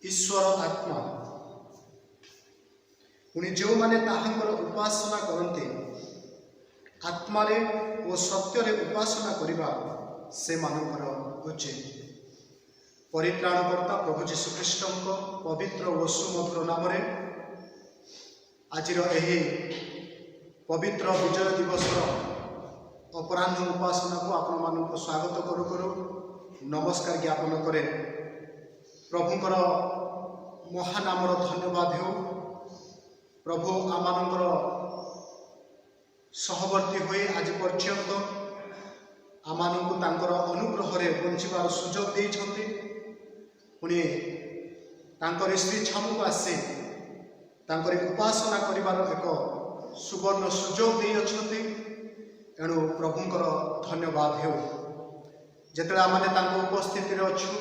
ईश्वर आत्मा पुणी जो माने ताहांकर उपासना करते आत्मारे और सत्य उपासना करने से मानकर उचित। परित्राणकर्ता प्रभु जीशुख्रीष्ट पवित्र और सुमधुर नाम आज पवित्र विजय दिवस अपराह्न उपासना को आपण मानक स्वागत करू करू नमस्कार ज्ञापन करे। प्रभुंकर महानामर धन्यवाद हो। प्रभु आमानंकर सहवर्ती हुए आज पर्यंत आमानंकु तांकर अनुग्रह रे बंचिबार सुजोग देइछन्ति। पुणी तांकर स्त्री छामुक आसी तांकर उपासना करिबार एक सुवर्ण सुजोग देइ अछन्ति। एणु प्रभुंकर धन्यवाद हो। जेतले आमाने तांको उपस्थिति रे अछु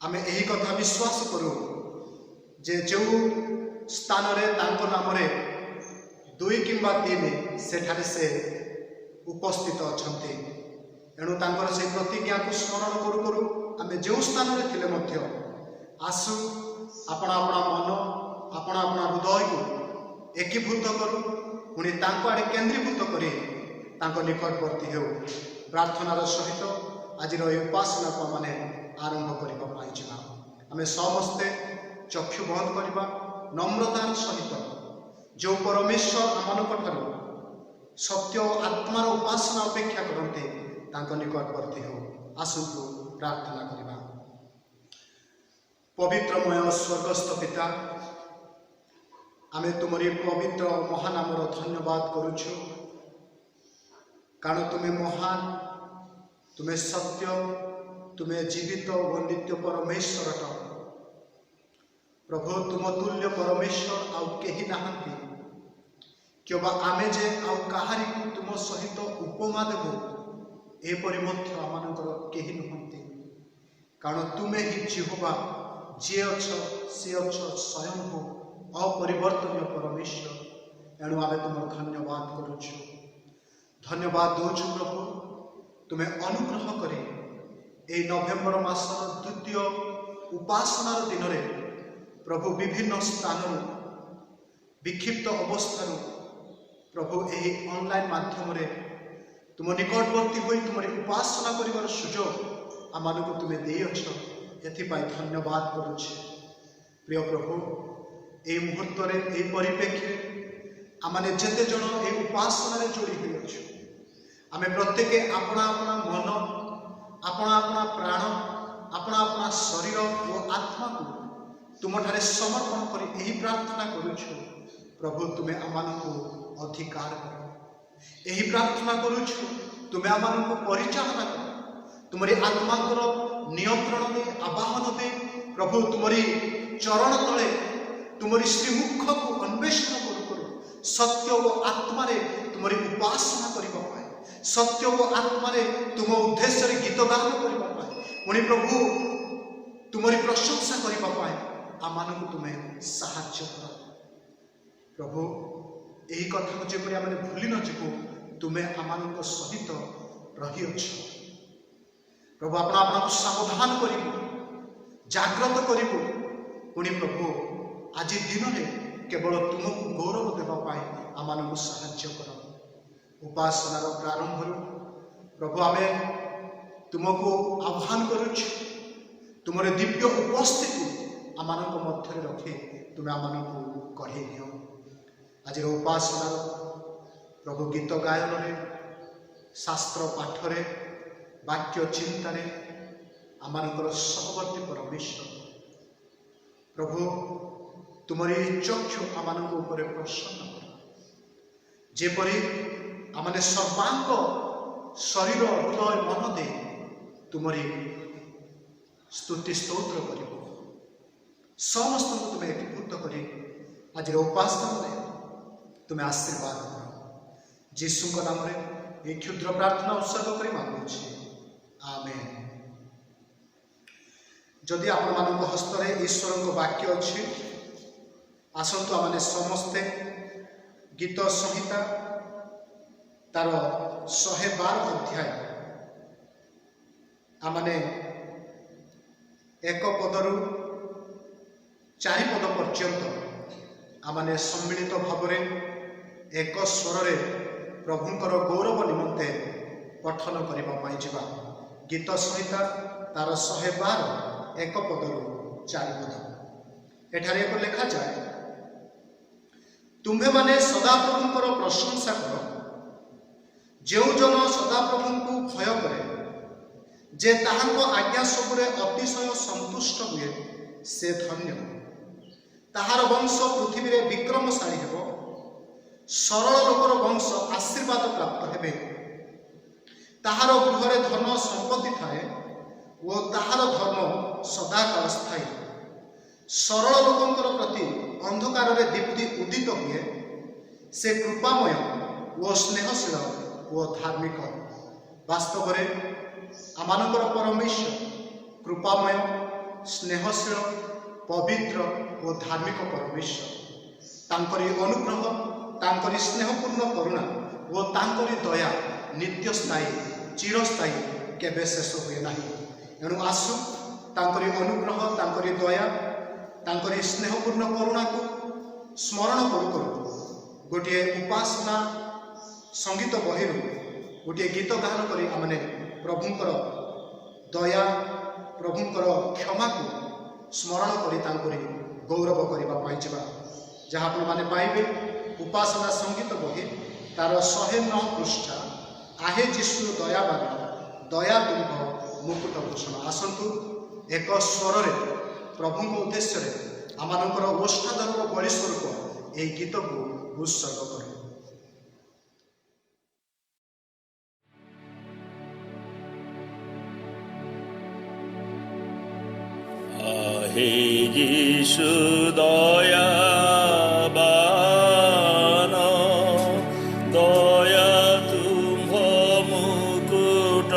आमे एही कथा विश्वास करू जे जो स्थान रे तांको नाम रे 2 किंबा 3 सेठारे से उपस्थित अछन्ति। एणु तांकर से प्रतिज्ञा को स्मरण करू करू आमे जो स्थान रे थिले मध्य आसु अपना अपना मन अपना अपना हृदय को एकीभूत करू। पुणी तांको आड़े केंद्रीभूत करी तांको निकटवर्ती हो। प्रार्थनार सहित आज उपासना को माने आरंभ करवा। आमे समस्ते चक्षु बंद करवा नम्रतार सहित जो परमेश्वर आमनक ठारू सत्य आत्मार उपासना अपेक्षा करते तांको निकटवर्ती हो। आसंतु प्रार्थना करवा। पवित्रमय स्वर्गस्थ पिता आमे तुमरी पवित्र महानामर धन्यवाद करुछु। कारण तुम्हें महान तुम्हें सत्य तुम्हें जीवित और नित्य परमेश्वर प्रभु तुम तुल्य परमेश्वर आउ केही नाहंती। क्यों आमे जे आउ काहारी को तुम सहित उपमा देबो एपरि मध्य आमानकर केही नहंती। कारण तुम्हें ही जिहोवा जे अछ से अछ स्वयं हो अपरिवर्तनीय परमेश्वर। एणु आमे तुम धन्यवाद करुछु। धन्यवाद दौछु प्रभु तुम्हें अनुग्रह करे ए नवेम्बर मासर द्वितीय उपासनार दिन रे प्रभु विभिन्न स्थान विक्षिप्त अवस्था प्रभु यही ऑनलाइन माध्यम रे तुम निकटवर्ती होई तुमरी उपासना करिवार सुजोग आमानकु तुम्हें देई अछ। एथिपाई धन्यवाद करुछि। प्रिय प्रभु ए मुहूर्त रे ए परिप्रेक्षी आमाने जेते जन ए उपासना रे जोड़ी होई अछु आमे प्रत्येक अपना अपना मन अपना अपना प्राण अपना अपना शरीर और आत्मा को तुम ठारे समर्पण कर यही प्रार्थना करुछु। प्रभु तुम्हें आमानकु अधिकार कर यही प्रार्थना करुछु। तुम्हें आमानकु परिचालना कर तुमरी आत्मांकर नियंत्रण दे आवाहन दे प्रभु तुमरी चरण तले तुमरी श्रीमुख को अन्वेषण करू करू सत्य और आत्मा रे तुमरी उपासना करिबा पाए सत्य और आत्मा रे तुम उद्देश्य रे गीत गान करिबा पाए पुणी प्रभु तुमरी प्रशंसा करिबा पाए आमानकु तुम्हें साहाय्य कर। प्रभु यही कथा को जेपरि आमे भूली न जिबो तुम्हें आमानक सहित रही अछ। प्रभु अपना अपना को सावधान करिबो जागृत करिबो। पुणी प्रभु आज दिन में केवल तुमको गौरव देवा पाए आमानकु साहाय्य कर। उपासनार प्रारंभ प्रभु आमे तुमको आह्वान करुछु तुमरे दिव्य उपस्थिति आमानक मध्य रखे तुम्हें आमानकु कढ़े नियो। आज उपासनार प्रभु गीत गायन रे शास्त्र पाठ रे वाक्य चिंतन आमानकर सहवर्ती परमेश्वर प्रभु तुमरी चक्षु आमानक ऊपर प्रसन्न कर। जेपरि आमाने सर्वांग शरीर हृदय मन दे तुमरी स्तुति स्तोत्र कर समस्त तुम्हें एकीभूत कर आज उपासना तुम्हें आशीर्वाद कर। जीशु नाम रे क्षुद्र प्रार्थना उत्सर्ग कर मांगुछि आमेन। जदि आपण मानक हस्त रे ईश्वर को वाक्य अच्छी आसतु आमने समस्ते गीत संहिता तार 112 अध्याय आमने एक पदरू 4 पद पर्यंत आमने सम्मिलित भाव एक स्वर प्रभुंकर गौरव निमंते पठन करने जा गीत संहिता तार 112 एक पदरू 4 पद एठारे एक लेखा जाए तुम्हे माने सदाप्रभुंकर प्रशंसा कर जो जन सदाप्रभु को भय करे जे ताहांको आज्ञा सबुरे अतिशय संतुष्ट हुए से धन्य ताहार वंश पृथ्वी रे विक्रमशाली हेबो सरल लोकर वंश आशीर्वाद प्राप्त हेबे ताहार गृहरे धन संपत्ति थाए ओ ताहार धर्म सदाकाल स्थायी सरल लोकंकर प्रति अंधकार रे दीप्ति उदित हुए से कृपामय ओ स्नेहशील ओ धार्मिक वास्तव रे आमानकर परमेश्वर कृपामय स्नेहशील पवित्र और धार्मिक परमेश्वर तांकरी अनुग्रह तांकरी स्नेहपूर्ण करुणा और तांकरी दया नित्य स्थायी चिरस्थायी केबे शेष हुए नाही एणु आसु तांकरी अनुग्रह तांकरी दया तांकरी स्नेहपूर्ण करुणा को स्मरण करू करू गोटे उपासना संगीत बही गोटे गीत गान करी आमने प्रभुंकर दया प्रभुंकर क्षमा को स्मरण करी गौरव करने जहाँ आपण मैंने पाइबे उपासना संगीत बही तार 109 पृष्ठा आहे जीशु दयावान दया तुम्भ मुकुट भूषण आसतु एक स्वर प्रभु उद्देश्य आमानकर ओष्ठाधर बलि स्वरूप यह गीत को उत्सर्ग कर हे यीशु दयावान दया तुम्भ मुकुट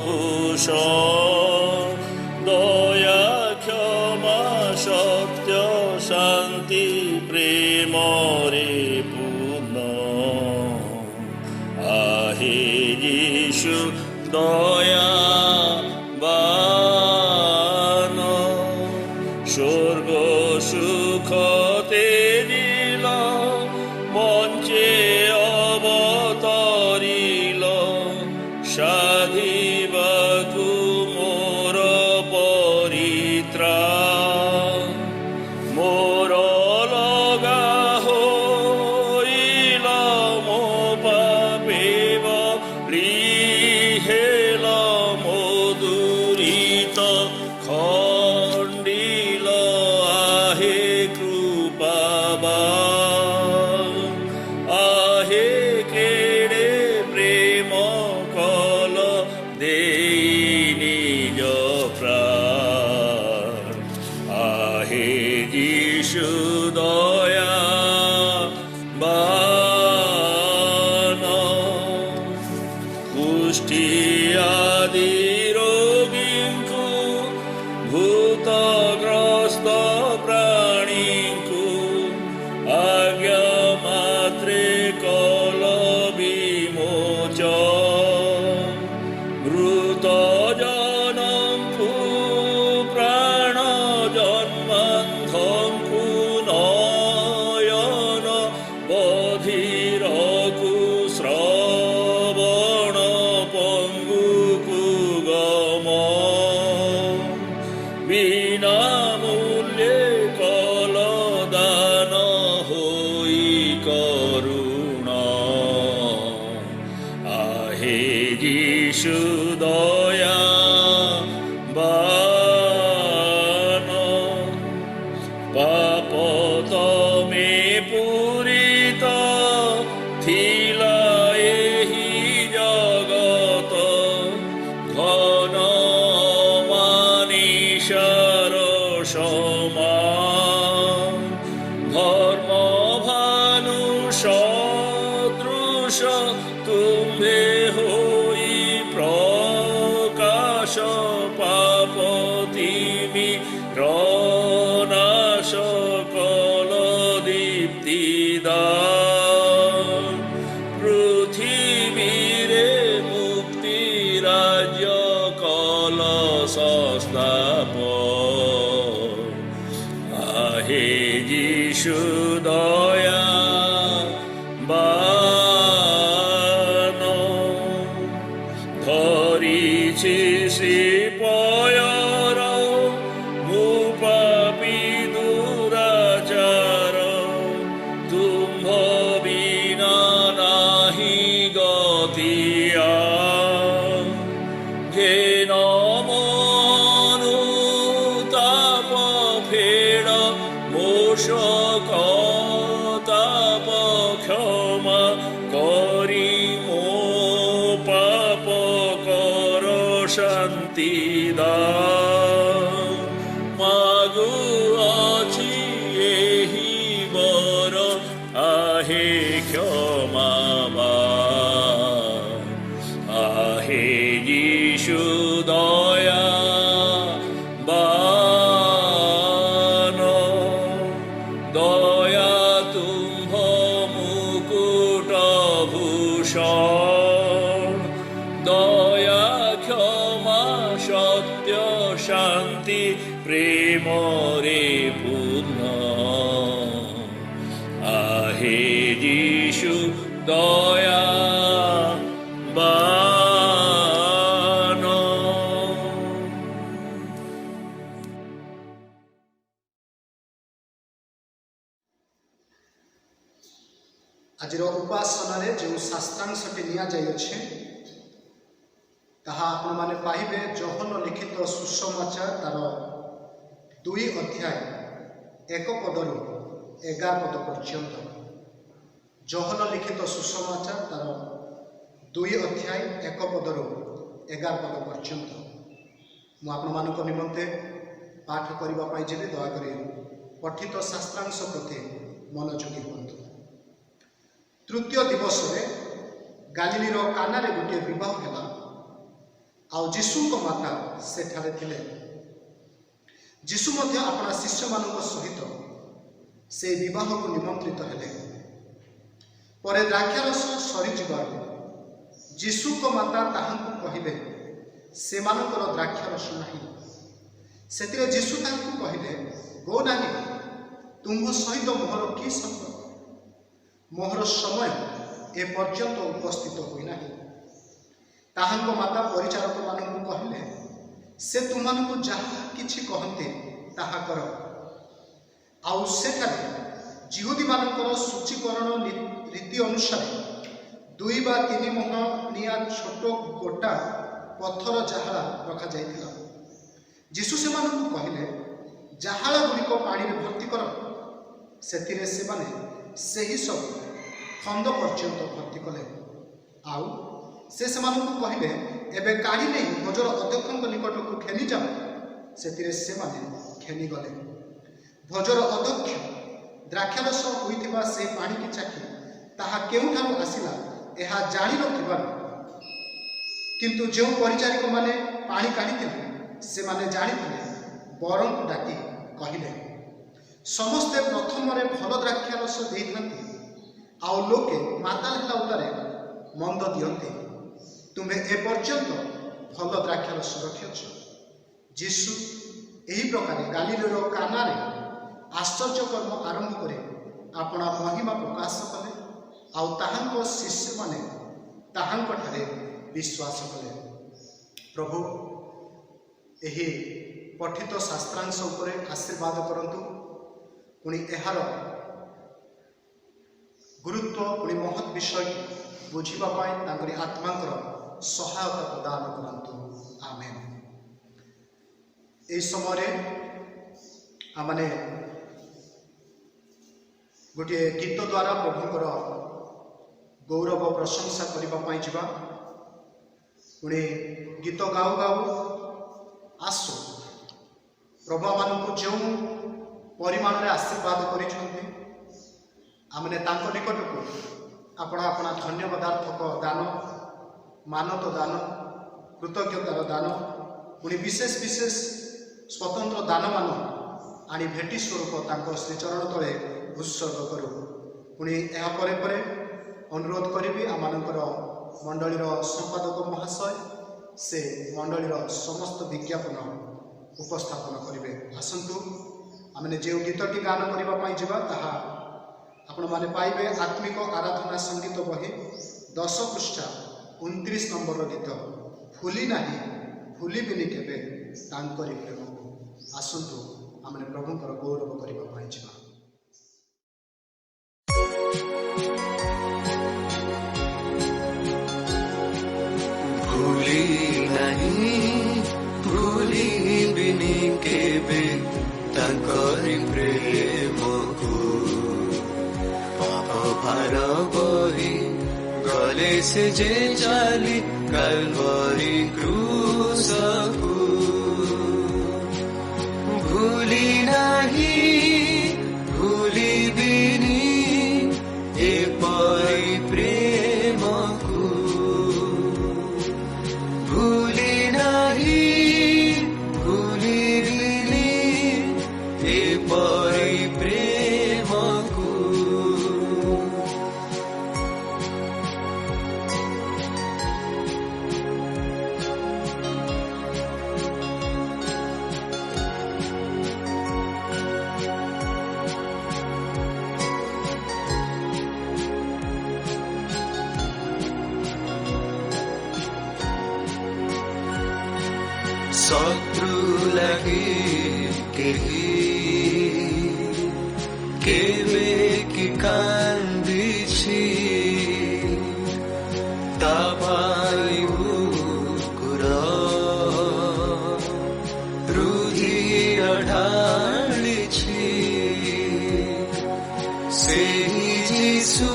भूषण दया क्षमा सत्य शांति प्रेम रे पूर्ण हे यीशु दया स्वर्ग सुख तेजिल मञ्चे अवतरिल साधिबाकु मोर परित्राण मोर लगा होइल मो पापे बलिहेल मो दुरित खण्डिल आहे कृपावान आहे केडे प्रेम कल देई निज प्राण आहे यीशु दयावान कुष्ठी आदि रोगींकु भूतग्रस्त प्राणींकु आज्ञा मात्रे कल विमोचन मृत जनंकु प्राण जन्मांधंकु नयन बधिरकु श्रवण पंगुकु गमन बिना मूल्ये कल दान होई करुणा आहे यीशु दयावान पाप तमे पूरित थिला एहि जगत घन मानिषार समान धर्म भानु सदृश तुम्हे होई प्रकाश पाप तिमि रनाश कल दीप्तिदान पृथिवीरे मुक्ति राज्य कल संस्थापन ଦୟା ବାନ ଧରିଛି ଶ୍ରୀପୟର ମୁଁ ପାପୀ ଦୁରାଚାର ତୁମ୍ଭ ବିନା ନାହିଁ ଗତିଆ ଘେନ ମନୁତାପ ଫେଡ଼ ମୋ ଶୋକତାପ କ୍ଷମା କରି ମୋ ପାପ କର ଶାନ୍ତି ମାଗୁଅଛି ଏହି ବର आहे क्षमा आहे यीशु दया बानो दया तुम्भ मुकुट भूषण दया क्षमा सत्य शांति प्रेम रे पूर्ण आहे यीशु दया बानो आज उपासना जो शास्त्रांशटी निया जाइछे ताहा आपण माने पाइबे जोहन लिखित सुसमाचार तार 2 अध्याय 1 पदरु 11 पद पर्यंत जोहन लिखित सुसमाचार तार 2 अध्याय 1 पदरु 11 पद पर्यंत मु आपण मानक निमंते पाठ करबा पाई जेबे दया करी पठित शास्त्रांश प्रति मनोयोगी हुंतु। तृतीय दिवस रे गालिलीर कानारे गोटे विवाह हेला आउ जीशु को माता सेठारे थिले। जीशु मध्य अपना शिष्य मानक सहित से विवाह को निमंत्रित हेले। परे द्राक्षारस सरी जिबार जीशु को माता ताहांकु कहिले से मानकर द्राक्षारस नाही। सेतिरे जीशु ताहांकु कहिले गो नानी तुम सहित मोहर कि संपर्क मोहर समय ए पर्यंत उपस्थित होई नाही। ताहांको माता परिचारक मानकु कहिले से तुमनको जहा किछि कहते ताहा कर। आउ सेठारे जिहुदी मानकर सूचीकरण रीति अनुसार 2 वा 3 मोहनिया छोट गोटा पत्थर जहाला रखा जाइथिला। जीशु से मानकु कहिले जहाला गुड़िक पानी रे भर्ती कर। सेथिरे से माने सेही सब खंड पर्यंत भर्ती कले। आउ से मानकु कहिले एबे काढ़ी नहीं भोजर अध्यक्ष निकट को खेनी जाओ। सेथिरे से माने खेनी गले। भोजर अध्यक्ष द्राक्षारस होइथिबा से पानी की चाखी ताहा केउठारु आसिला एहा जानि नथिबा किंतु जो परिचारिक माने पानी काढिथिले से माने जानिथिले बरं डाकी कहिले समस्ते प्रथम रे भल द्राक्षारस देइथांती आउ लोके माताल हेला उतारे मंद दियंती। तुम्हें ए पर्यंत भल द्राक्षारस रखिछ। जीशु एही प्रकार गालिलीर कानारे आश्चर्य कर्म आरंभ करे अपना महिमा प्रकाश कले। आउ ताहांको शिष्य माने ताहांको ठारे विश्वास कले। प्रभु एही पठित शास्त्रांश उपरे आशीर्वाद करंतु। पुणी एहार गुरुत्व पुणी महत् विषय बुझिबा पाई तांकरी आत्मांकर सहायता प्रदान करंतु। आमेन। ए समय आमने गोटे गीत द्वारा प्रभुंकर गौरव प्रशंसा करबा पाई जिबा। पुणी गीत गाऊ गाऊ आसु प्रभु मानकु जो परिमाण रे आशीर्वाद करिछन्ति आमने तांको निकटको अपना अपना धन्यवादार्थक दान मानत दान कृतज्ञतार दान पुणी विशेष विशेष स्वतंत्र दान मान आनी भेटी स्वरूप तांको श्रीचरण तले उत्सर्ग करू। पुणी एहा परे परे अनुरोध करी आमनकर मंडलीर संपादक महाशय से मंडलीर समस्त विज्ञापन उपस्थापन करेंगे। आसतु आमने जो गीतटी गान करने जावा ताहा आपण माने पाइबे आत्मिक आराधना संगीत बही 10 पृष्ठा 29 नंबर गीत भूली नाही भूलिबिनी केबे तांकरी प्रेम को। आसंतु आमने प्रभुंकर गौरव करबा पाई जिमा। भूली नहीं भूलिबिनी केबे तांकरी प्रेम को। पाप भार बही गले से जे चाली कल्वरी क्रूस को। भूली नहीं भूलिबिनी ए परी प्रेम को। भूली नहीं भूलिबिनी ए परी प्रेम को। शत्रु लगी केवे की कांदिछि तापाई उकुरा रुधिर ढालिछि। सेहि यीशु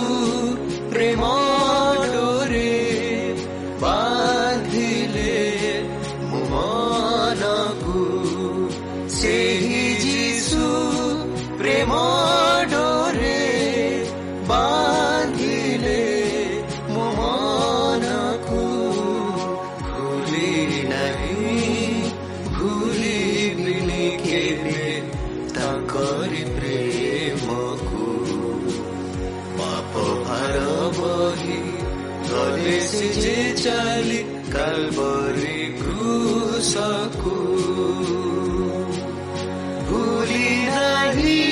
प्रेम डोरे बांधिले मनकु। सेहि यीशु प्रेम डोरे बांधिले मनकु। भूली नहीं भूलिबिनी केबे तांकरी प्रेम को। पाप भार बही गले से जे चाली कल्वरी क्रूस को। भूली नहीं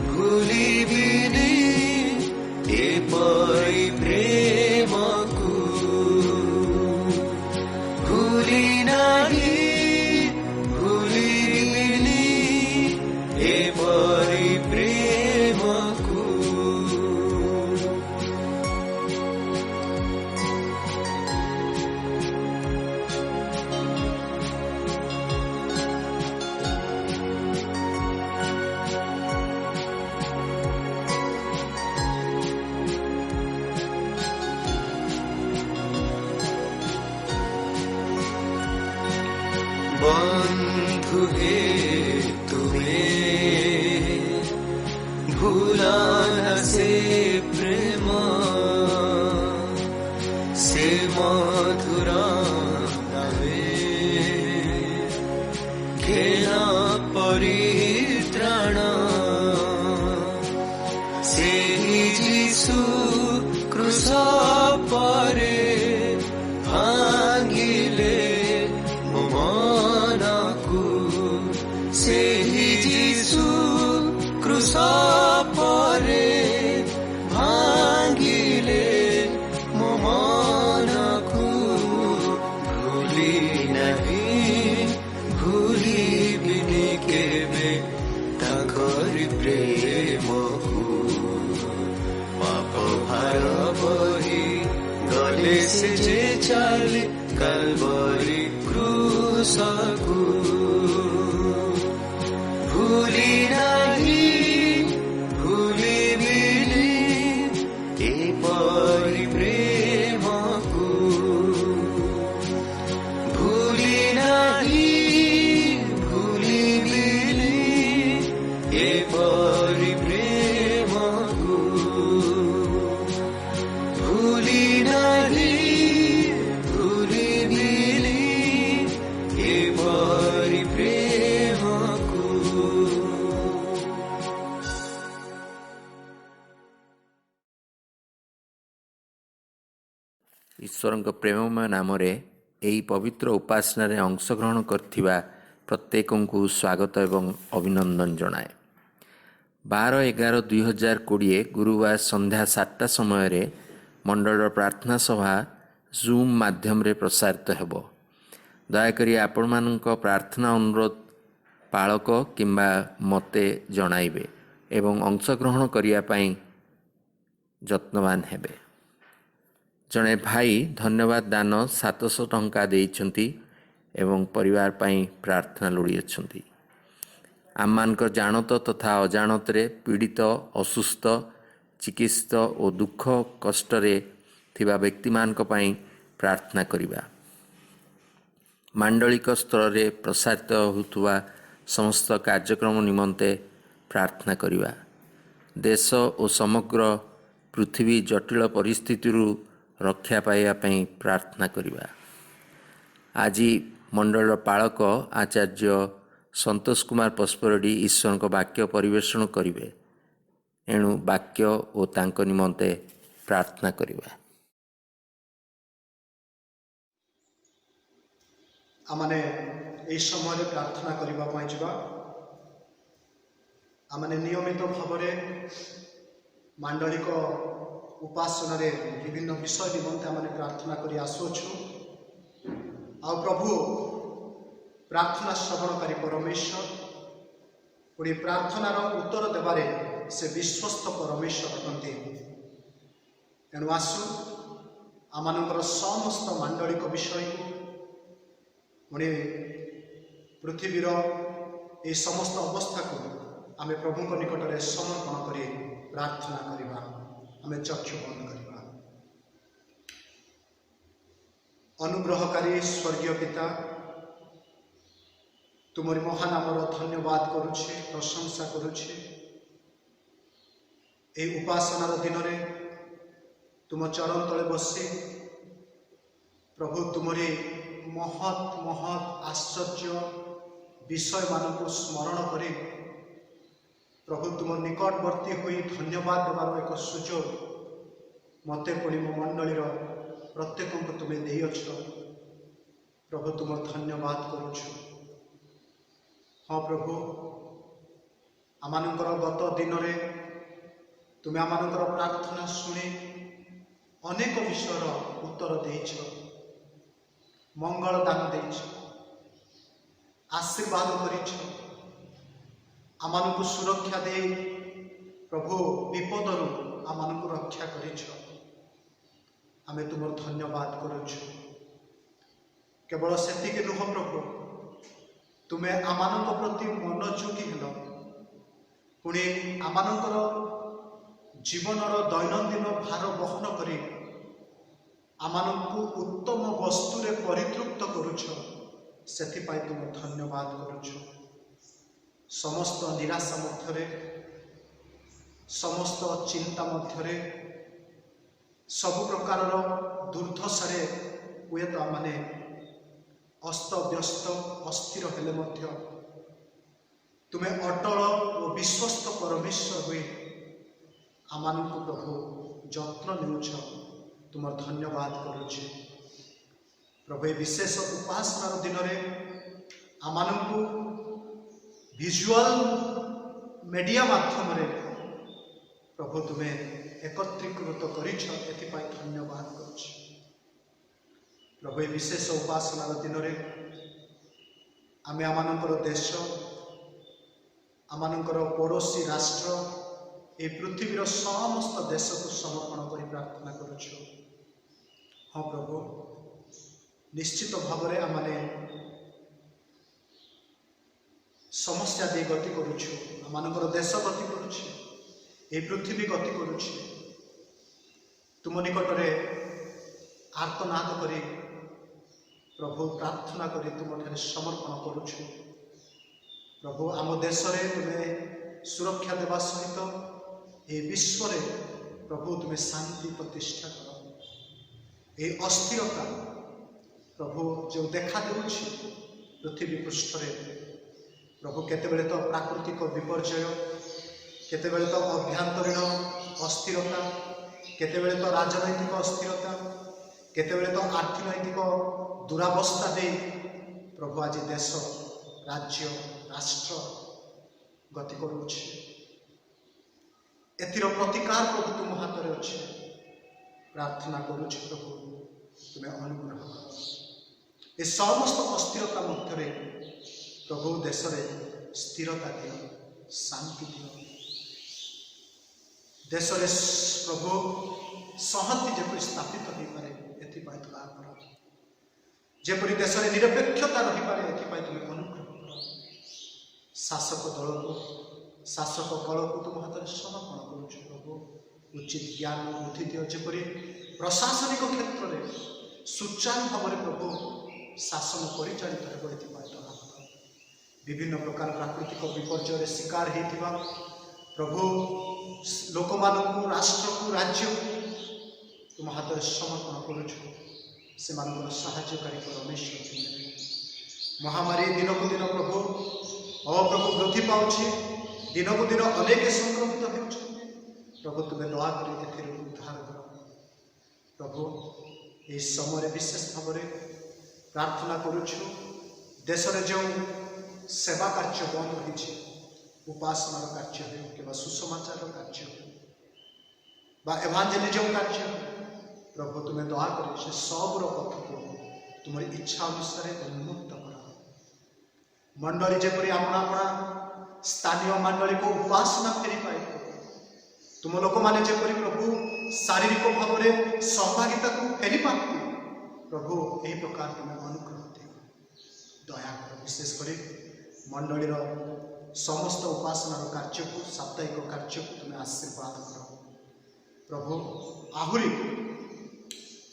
भूलिबिनी ए परी प्रेम को। भूली नहीं भूलिबिनी ए परी प्रेम को। बंधु हे तुम्हें भूला न से प्रेम से मधुरा नवे घेना परित्राण। से यीशु क्रूस परे भांगिले मनकु। सेहि यीशु क्रूस परे भांगिले मनकु। भूली नहीं भूलिबिनी केबे तांकरी प्रेम को। पाप भार बही गले से जे चाली कल्वरी क्रूस को। भूली नहीं भूलिबिनी ए परी प्रेम को। भूली नहीं भूलिबिनी ए परी प्रेम को। भूली नहीं भूलिबिनी ए परी प्रेम को। ईश्वरଙ୍କ ପ୍ରେମମୟ ନାମରେ ଏହି ପବିତ୍ର ଉପାସନାରେ ଅଂଶଗ୍ରହଣ କରିଥିବା ପ୍ରତ୍ୟେକଙ୍କୁ ସ୍ୱାଗତ ଏବଂ ଅଭିନନ୍ଦନ ଜଣାଏ। 12/11/2020 ଗୁରୁବାର ସନ୍ଧ୍ୟା 7ଟା ସମୟରେ ମଣ୍ଡଳର ପ୍ରାର୍ଥନା ସଭା ଜୁମ୍ ମାଧ୍ୟମରେ ପ୍ରସାରିତ ହେବ। ଦୟାକରି ଆପଣମାନଙ୍କ ପ୍ରାର୍ଥନା ଅନୁରୋଧ ପାଳକ କିମ୍ବା ମୋତେ ଜଣାଇବେ ଏବଂ ଅଂଶଗ୍ରହଣ କରିବା ପାଇଁ ଯତ୍ନବାନ ହେବେ। ଜଣେ ଭାଇ ଧନ୍ୟବାଦ ଦାନ 700 ଟଙ୍କା ଦେଇଛନ୍ତି ଏବଂ ପରିବାର ପାଇଁ ପ୍ରାର୍ଥନା ଲୋଡ଼ିଅଛନ୍ତି। ଆମମାନଙ୍କ ଜାଣତ ତଥା ଅଜାଣତରେ ପୀଡ଼ିତ, ଅସୁସ୍ଥ, ଚିକିତ୍ସିତ ଓ ଦୁଃଖ କଷ୍ଟରେ ଥିବା ବ୍ୟକ୍ତିମାନଙ୍କ ପାଇଁ ପ୍ରାର୍ଥନା କରିବା। ମାଣ୍ଡଳିକ ସ୍ତରରେ ପ୍ରସାରିତ ହେଉଥିବା ସମସ୍ତ କାର୍ଯ୍ୟକ୍ରମ ନିମନ୍ତେ ପ୍ରାର୍ଥନା କରିବା। ଦେଶ ଓ ସମଗ୍ର ପୃଥିବୀ ଜଟିଳ ପରିସ୍ଥିତିରୁ ରକ୍ଷା ପାଇବା ପାଇଁ ପ୍ରାର୍ଥନା କରିବା। ଆଜି ମଣ୍ଡଳର ପାଳକ ଆଚାର୍ଯ୍ୟ ସନ୍ତୋଷ କୁମାର ପସ୍ପରଡି ଈଶ୍ୱରଙ୍କ ବାକ୍ୟ ପରିବେଷଣ କରିବେ। ଏଣୁ ବାକ୍ୟ ଓ ତାଙ୍କ ନିମନ୍ତେ ପ୍ରାର୍ଥନା କରିବା। ଆମମାନେ ଏହି ସମୟରେ ପ୍ରାର୍ଥନା କରିବା ପାଇଁ ଯିବା। ଆମମାନେ ନିୟମିତ ଭାବରେ ମାଣ୍ଡଳିକ ଉପାସନାରେ ବିଭିନ୍ନ ବିଷୟ ନିମନ୍ତେ ଆମେ ପ୍ରାର୍ଥନା କରି ଆସୁଅଛୁ। ଆଉ ପ୍ରଭୁ ପ୍ରାର୍ଥନା ଶ୍ରବଣକାରୀ ପରମେଶ୍ୱର, ପୁଣି ପ୍ରାର୍ଥନାର ଉତ୍ତର ଦେବାରେ ସେ ବିଶ୍ୱସ୍ତ ପରମେଶ୍ୱର ଅଟନ୍ତି। ଏଣୁ ଆସୁ ଆମମାନଙ୍କର ସମସ୍ତ ମାଣ୍ଡଳିକ ବିଷୟକୁ, ପୁଣି ପୃଥିବୀର ଏହି ସମସ୍ତ ଅବସ୍ଥାକୁ ଆମେ ପ୍ରଭୁଙ୍କ ନିକଟରେ ସମର୍ପଣ କରି ପ୍ରାର୍ଥନା କରିବା। ଆମେ ଚକ୍ଷୁ ବନ୍ଦ କରିବା। ଅନୁଗ୍ରହକାରୀ ସ୍ୱର୍ଗୀୟ ପିତା, ତୁମରି ମହାନାମର ଧନ୍ୟବାଦ କରୁଛି, ପ୍ରଶଂସା କରୁଛି। ଏହି ଉପାସନାର ଦିନରେ ତୁମ ଚରଣ ତଳେ ବସି ପ୍ରଭୁ ତୁମରି ମହତ୍ ମହତ୍ ଆଶ୍ଚର୍ଯ୍ୟ ବିଷୟମାନଙ୍କୁ ସ୍ମରଣ କରି ପ୍ରଭୁ ତୁମ ନିକଟବର୍ତ୍ତୀ ହୋଇ ଧନ୍ୟବାଦ ଦେବାର ଏକ ସୁଯୋଗ ମୋତେ ପୁଣି ମୋ ମଣ୍ଡଳୀର ପ୍ରତ୍ୟେକଙ୍କୁ ତୁମେ ଦେଇଅଛ। ପ୍ରଭୁ ତୁମର ଧନ୍ୟବାଦ କରୁଛୁ। ହଁ ପ୍ରଭୁ, ଆମମାନଙ୍କର ଗତ ଦିନରେ ତୁମେ ଆମମାନଙ୍କର ପ୍ରାର୍ଥନା ଶୁଣି ଅନେକ ବିଷୟର ଉତ୍ତର ଦେଇଛ, ମଙ୍ଗଳ ଦାନ ଦେଇଛ, ଆଶୀର୍ବାଦ କରିଛ, ଆମମାନଙ୍କୁ ସୁରକ୍ଷା ଦେଇ ପ୍ରଭୁ ବିପଦରୁ ଆମମାନଙ୍କୁ ରକ୍ଷା କରିଛ। ଆମେ ତୁମର ଧନ୍ୟବାଦ କରୁଛୁ। କେବଳ ସେତିକି ନୁହଁ ପ୍ରଭୁ, ତୁମେ ଆମମାନଙ୍କ ପ୍ରତି ମନୋଯୋଗୀ ହେଲ। ପୁଣି ଆମମାନଙ୍କର ଜୀବନର ଦୈନନ୍ଦିନ ଭାର ବହନ କରି ଆମମାନଙ୍କୁ ଉତ୍ତମ ବସ୍ତୁରେ ପରିତୃପ୍ତ କରୁଛ। ସେଥିପାଇଁ ତୁମ ଧନ୍ୟବାଦ କରୁଛୁ। ସମସ୍ତ ନିରାଶା ମଧ୍ୟରେ, ସମସ୍ତ ଚିନ୍ତା ମଧ୍ୟରେ, ସବୁ ପ୍ରକାରର ଦୁର୍ଦ୍ଦଶାରେ ହୁଏତ ଆମମାନେ ଅସ୍ତବ୍ୟସ୍ତ ଅସ୍ଥିର ହେଲେ ମଧ୍ୟ ତୁମେ ଅଟଳ ଓ ବିଶ୍ୱସ୍ତ ପରମେଶ୍ୱର ହୋଇ ଆମମାନଙ୍କୁ ପ୍ରଭୁ ଯତ୍ନ ନେଉଛ। ତୁମର ଧନ୍ୟବାଦ କରୁଛି। ପ୍ରଭୁ ଏ ବିଶେଷ ଉପାସନାର ଦିନରେ ଆମମାନଙ୍କୁ ଭିଜୁଆଲ ମିଡ଼ିଆ ମାଧ୍ୟମରେ ପ୍ରଭୁ ତୁମେ ଏକତ୍ରୀକୃତ କରିଛ। ଏଥିପାଇଁ ଧନ୍ୟବାଦ କରୁଛି। ପ୍ରଭୁ ଏ ବିଶେଷ ଉପାସନାର ଦିନରେ ଆମେ ଆମମାନଙ୍କର ଦେଶ, ଆମମାନଙ୍କର ପଡ଼ୋଶୀ ରାଷ୍ଟ୍ର, ଏ ପୃଥିବୀର ସମସ୍ତ ଦେଶକୁ ସମର୍ପଣ କରି ପ୍ରାର୍ଥନା କରୁଛୁ। ହଁ ପ୍ରଭୁ, ନିଶ୍ଚିତ ଭାବରେ ଆମେ ସମସ୍ୟା ଦେଇ ଗତି କରୁଛୁ। ଆମମାନଙ୍କର ଦେଶ ଗତି କରୁଛି, ଏହି ପୃଥିବୀ ଗତି କରୁଛି। ତୁମ ନିକଟରେ ଆର୍ତ୍ତନାଦ କରି ପ୍ରଭୁ ପ୍ରାର୍ଥନା କରି ତୁମଠାରେ ସମର୍ପଣ କରୁଛୁ। ପ୍ରଭୁ, ଆମ ଦେଶରେ ତୁମେ ସୁରକ୍ଷା ଦେବା ସହିତ ଏହି ବିଶ୍ୱରେ ପ୍ରଭୁ ତୁମେ ଶାନ୍ତି ପ୍ରତିଷ୍ଠା କର। ଏହି ଅସ୍ଥିରତା ପ୍ରଭୁ ଯେଉଁ ଦେଖା ଦେଉଛି ପୃଥିବୀ ପୃଷ୍ଠରେ, ପ୍ରଭୁ କେତେବେଳେ ତ ପ୍ରାକୃତିକ ବିପର୍ଯ୍ୟୟ, କେତେବେଳେ ତ ଅଭ୍ୟନ୍ତରୀଣ ଅସ୍ଥିରତା, କେତେବେଳେ ତ ରାଜନୈତିକ ଅସ୍ଥିରତା, କେତେବେଳେ ତ ଆର୍ଥିନୈତିକ ଦୁରାବସ୍ଥା ଦେଇ ପ୍ରଭୁ ଆଜି ଦେଶ, ରାଜ୍ୟ, ରାଷ୍ଟ୍ର ଗତି କରୁଛି। एथिर प्रतिकार प्रभु तुम हाथ में अच्छे प्रार्थना करुछ प्रभु तुम्हें अनुग्रह कर ए समस्त अस्थिरता मध्य प्रभु देश में स्थिरता दियो शांति दियो देश में प्रभु संहति जेपरी स्थापित हो पारे एथिपाई दया कर जेपरी देश में निरपेक्षता रही पारे एथिपाई तुम्हें अनुग्रह कर शासक दल को शासक कल को तुम हाथ में समर्पण करुछ प्रभु उचित ज्ञान बुद्धि दियो जेपरी प्रशासनिक क्षेत्र में सुचारू भाव में प्रभु शासन परिचालित हो विभिन्न प्रकार प्राकृतिक विपर्यय शिकार होता प्रभु लोक मानू राष्ट्र को राज्य तुम हाथ में समर्पण करुछ से साहाय्यकारी परमेश्वर महामारी दिन को दिन प्रभु प्रभु वृद्धि पाउछि दिन को दिन अनेक संक्रमित हो प्रभु तुम्हें दया कर उद्धार कर प्रभु ये समय विशेष भाव में प्रार्थना करुछु देश में जो सेवा कार्य बंद रही उपासनार कार्य हो कि सुसमाचार कार्य हो एभांजेलिज्म कार्य प्रभु तुम्हें दया कर से सबूर पथ को तुम इच्छा अनुसार उन्मुक्त कर मंडली जेपरी अपना अपना स्थानीय मंडली को उपासना फेरी पाए तुम लोक मैंने जेपरी प्रभु शारीरिक भाव में सहभागिता को फेरी पाती प्रभु यही प्रकार तुम्हें अनुग्रह दियो दया कर विशेषकर मंडलीर समस्त उपासनार कार्य को साप्ताहिक कार्य को तुम्हें आशीर्वाद कर प्रभु आहुरी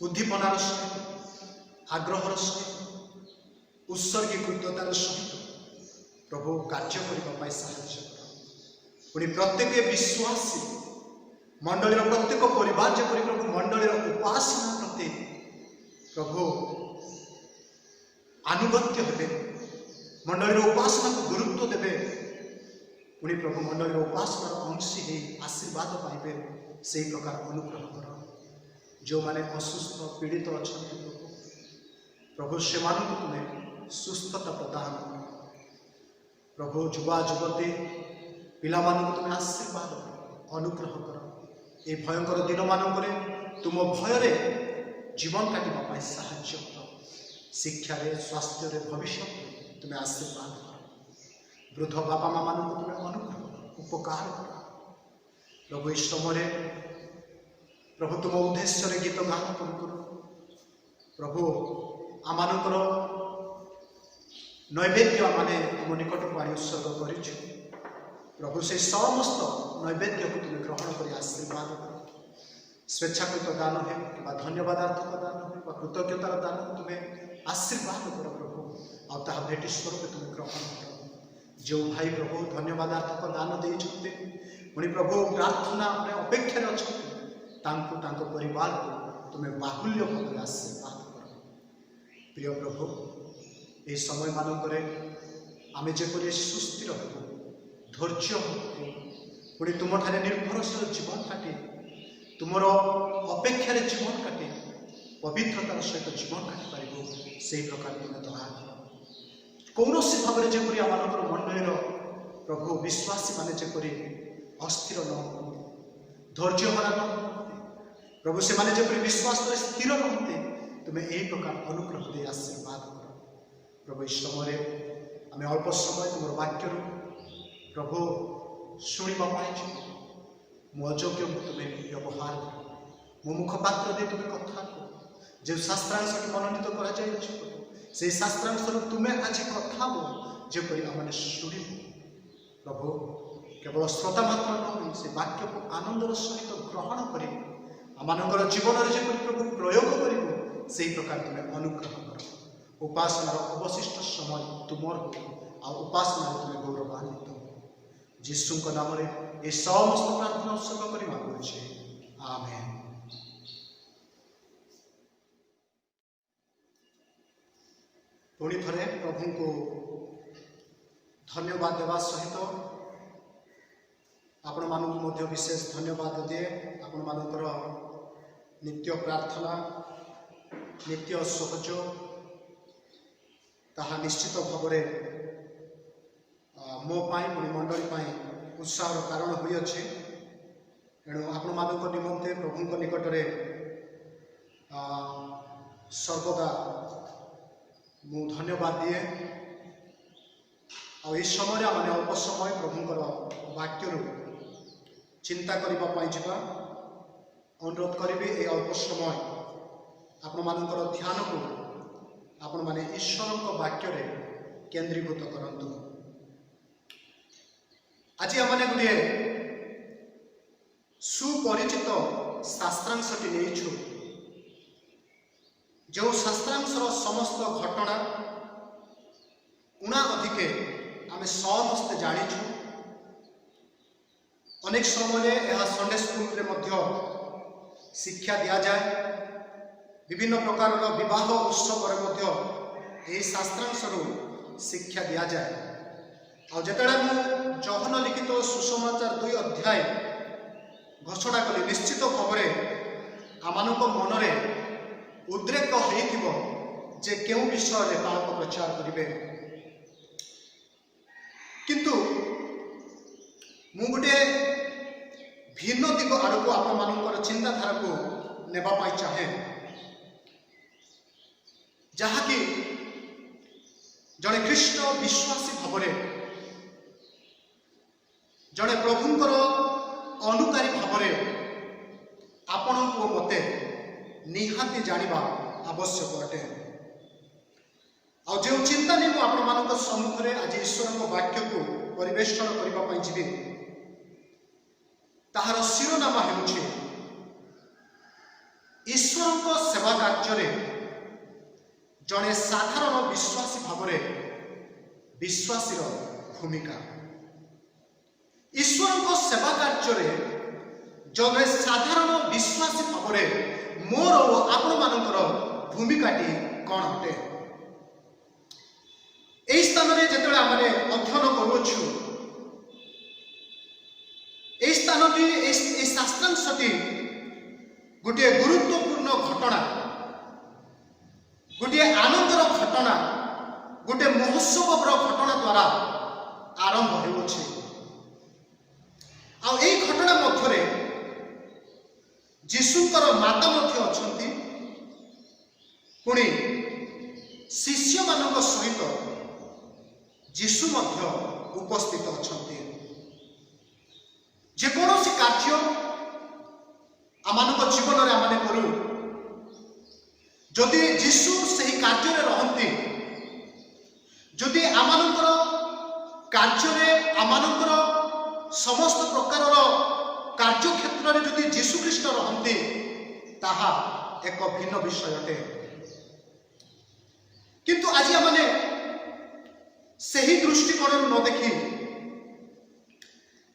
उद्दीपनार सहित आग्रहर सहित उत्सर्गीकृततार सहित प्रभु कार्य करने साहाय्य कर पुणी प्रत्येक विश्वासी मंडलीर प्रत्येक परिवार जेपरी प्रभु मंडलीर उपासना प्रति प्रभु आनुगत्य हेबे मंडलीर उपासना को गुरुत्व देवे पुणी प्रभु मंडलीर उपासनार अंशी ही आशीर्वाद पाइबे से प्रकार अनुग्रह कर जो माने असुस्थ पीड़ित अच्छा प्रभु से तुम्हें सुस्थता प्रदान कर प्रभु युवा युवती पिला तुम्हें आशीर्वाद कर अनुग्रह कर ये भयंकर दिन मानक तुम भय जीवन काटवा साहाय्य कर शिक्षा स्वास्थ्य भविष्य तुम्हें आशीर्वाद कर वृद्ध बापा माँ मान तुम्हें अनुग्रह उपकार कर प्रभु इस समय प्रभु तुम उद्देश्य गीत गान कर प्रभु आम नैवेद्य माने तुम निकट को आनी उत्सर्ग कर प्रभु से समस्त नैवेद्य को तुम्हें ग्रहण कर आशीर्वाद कर स्वेच्छाकृत दान है कि धन्यवादार्थक दान है कृतज्ञतार दान तुम्हें आशीर्वाद कर प्रभु आ भेटी स्वरूप तुम्हें ग्रहण कर जो भाई प्रभु धन्यवादार्थक दान देते पुणी प्रभु प्रार्थना अपेक्षा अच्छा परिवार को तुम्हें बाहुल्य भाव आशीर्वाद कर प्रिय प्रभु ये समय मानक आम जेपरी सुस्थिर हो धैर्य हो पुणी तुम ठारे निर्भरशील जीवन काटे तुम अपेक्षा जीवन काटे पवित्रतार सहित जीवन काटी पार से प्रकार तुम्हें दया कौन सी भाव में जपरी आम मंडलीर प्रभु विश्वासी माने जपरी अस्थिर न धैर्य हरा न प्रभु से माने जपरी विश्वास स्थिर रहते तुम्हें यही प्रकार अनुग्रह दे आशीर्वाद कर प्रभु इस समय आम अल्प समय तुम वाक्य प्रभु शुणा मो अयोग्य तुम्हें व्यवहार कर मो मुखपात्र दे तुम्हें कथा कह जो शास्त्रांश मनोनीत कर शास्त्रांश तुम्हें आज कथा जपरी आम शुणी प्रभु केवल श्रोता मात्र न से वाक्य को आनंदर सहित ग्रहण कर आम जीवन में जपरी प्रभु प्रयोग कर प्रकार तुम्हें अनुग्रह कर उपासनार अवशिष्ट समय तुमर आ उपासना तुम्हें गौरवान्वित हो जीशु नाम ये समस्त प्रार्थना उत्सर्ग कर मांगुचे आमेन। पुणी थे प्रभु को धन्यवाद देवा सहित आपण मानक विशेष धन्यवाद दिए आपण मानकर नित्य प्रार्थना नित्य सहयोग ताहा निश्चित भाव मो पाई पुणी मंडली उत्साह कारण होइछे एणु आपण निमंते प्रभु निकटरे सर्वदा मु धन्यवाद दिए। आ समय आम अल्प समय प्रभुंकर वाक्य चिंता करने जावा अनुरोध करी। ये अल्प समय आपण मानकर ध्यान को आपण माने ईश्वर वाक्य केंद्रीभूत करंतु। आज आम गोटे सुपरिचित शास्त्रांशटी नहीं जो शास्त्रांशर समस्त घटना उना अधिके आम समस्ते जाचु। अनेक समय यह संडे स्कूल रे मध्य शिक्षा दिया जाए। विभिन्न प्रकार विवाह उत्सव यही शास्त्रांशरू शिक्षा दिया जाए। आ जिते मु जौहन लिखित सुसमाचार 2 अध्याय घोषणा कली निश्चित भाव आम मनरे उद्रेक हो जे क्यों विषय में पाप प्रचार करेंगे। किंतु मु गोटे भिन्न दिग आड़क आप चिंताधारा को नेबापाई चाहे जहाँकि जड़े ख्रीष्ट विश्वासी भाव जड़े प्रभुंकर अनुकारी भाव आपण को मते निहाती जानिबा आवश्यक अटे। आ जो चिंता नहीं मुझे आपण सम्मुख में आज ईश्वर वाक्य को परिवेषण करने जी ताहार शिरोनाम हेउछि ईश्वर सेवा कार्य जड़े साधारण विश्वासी भाव विश्वासी भूमिका। ईश्वर सेवा कार्य जड़े साधारण विश्वासी भाव मोर और आपण मानकर भूमिकाटी कौन अटे। यही स्थान में जो आम अध्ययन करुछु यही स्थानटी शास्त्रांशटी गोटे गुरुत्वपूर्ण घटना गोटे आनंदर घटना गोटे महोत्सव घटना द्वारा आरंभ होउछि। आ एई घटना मध्य जीशुकर माता मध्य अछंती पुणी शिष्य मानक सहित जीशु मध्य उपस्थित अछंती। जेकोसी कार्य आमानक जीवन में आम करू जदि जीशु सही कार्य रहंती जदि आमानकर कार्य आमानकर समस्त प्रकार कार्य क्षेत्र में जदि जीशु ख्रीष्ट रहंती ताहा एक भिन्न विषय अटे। किंतु आज आमने सही दृष्टिकोण न देखी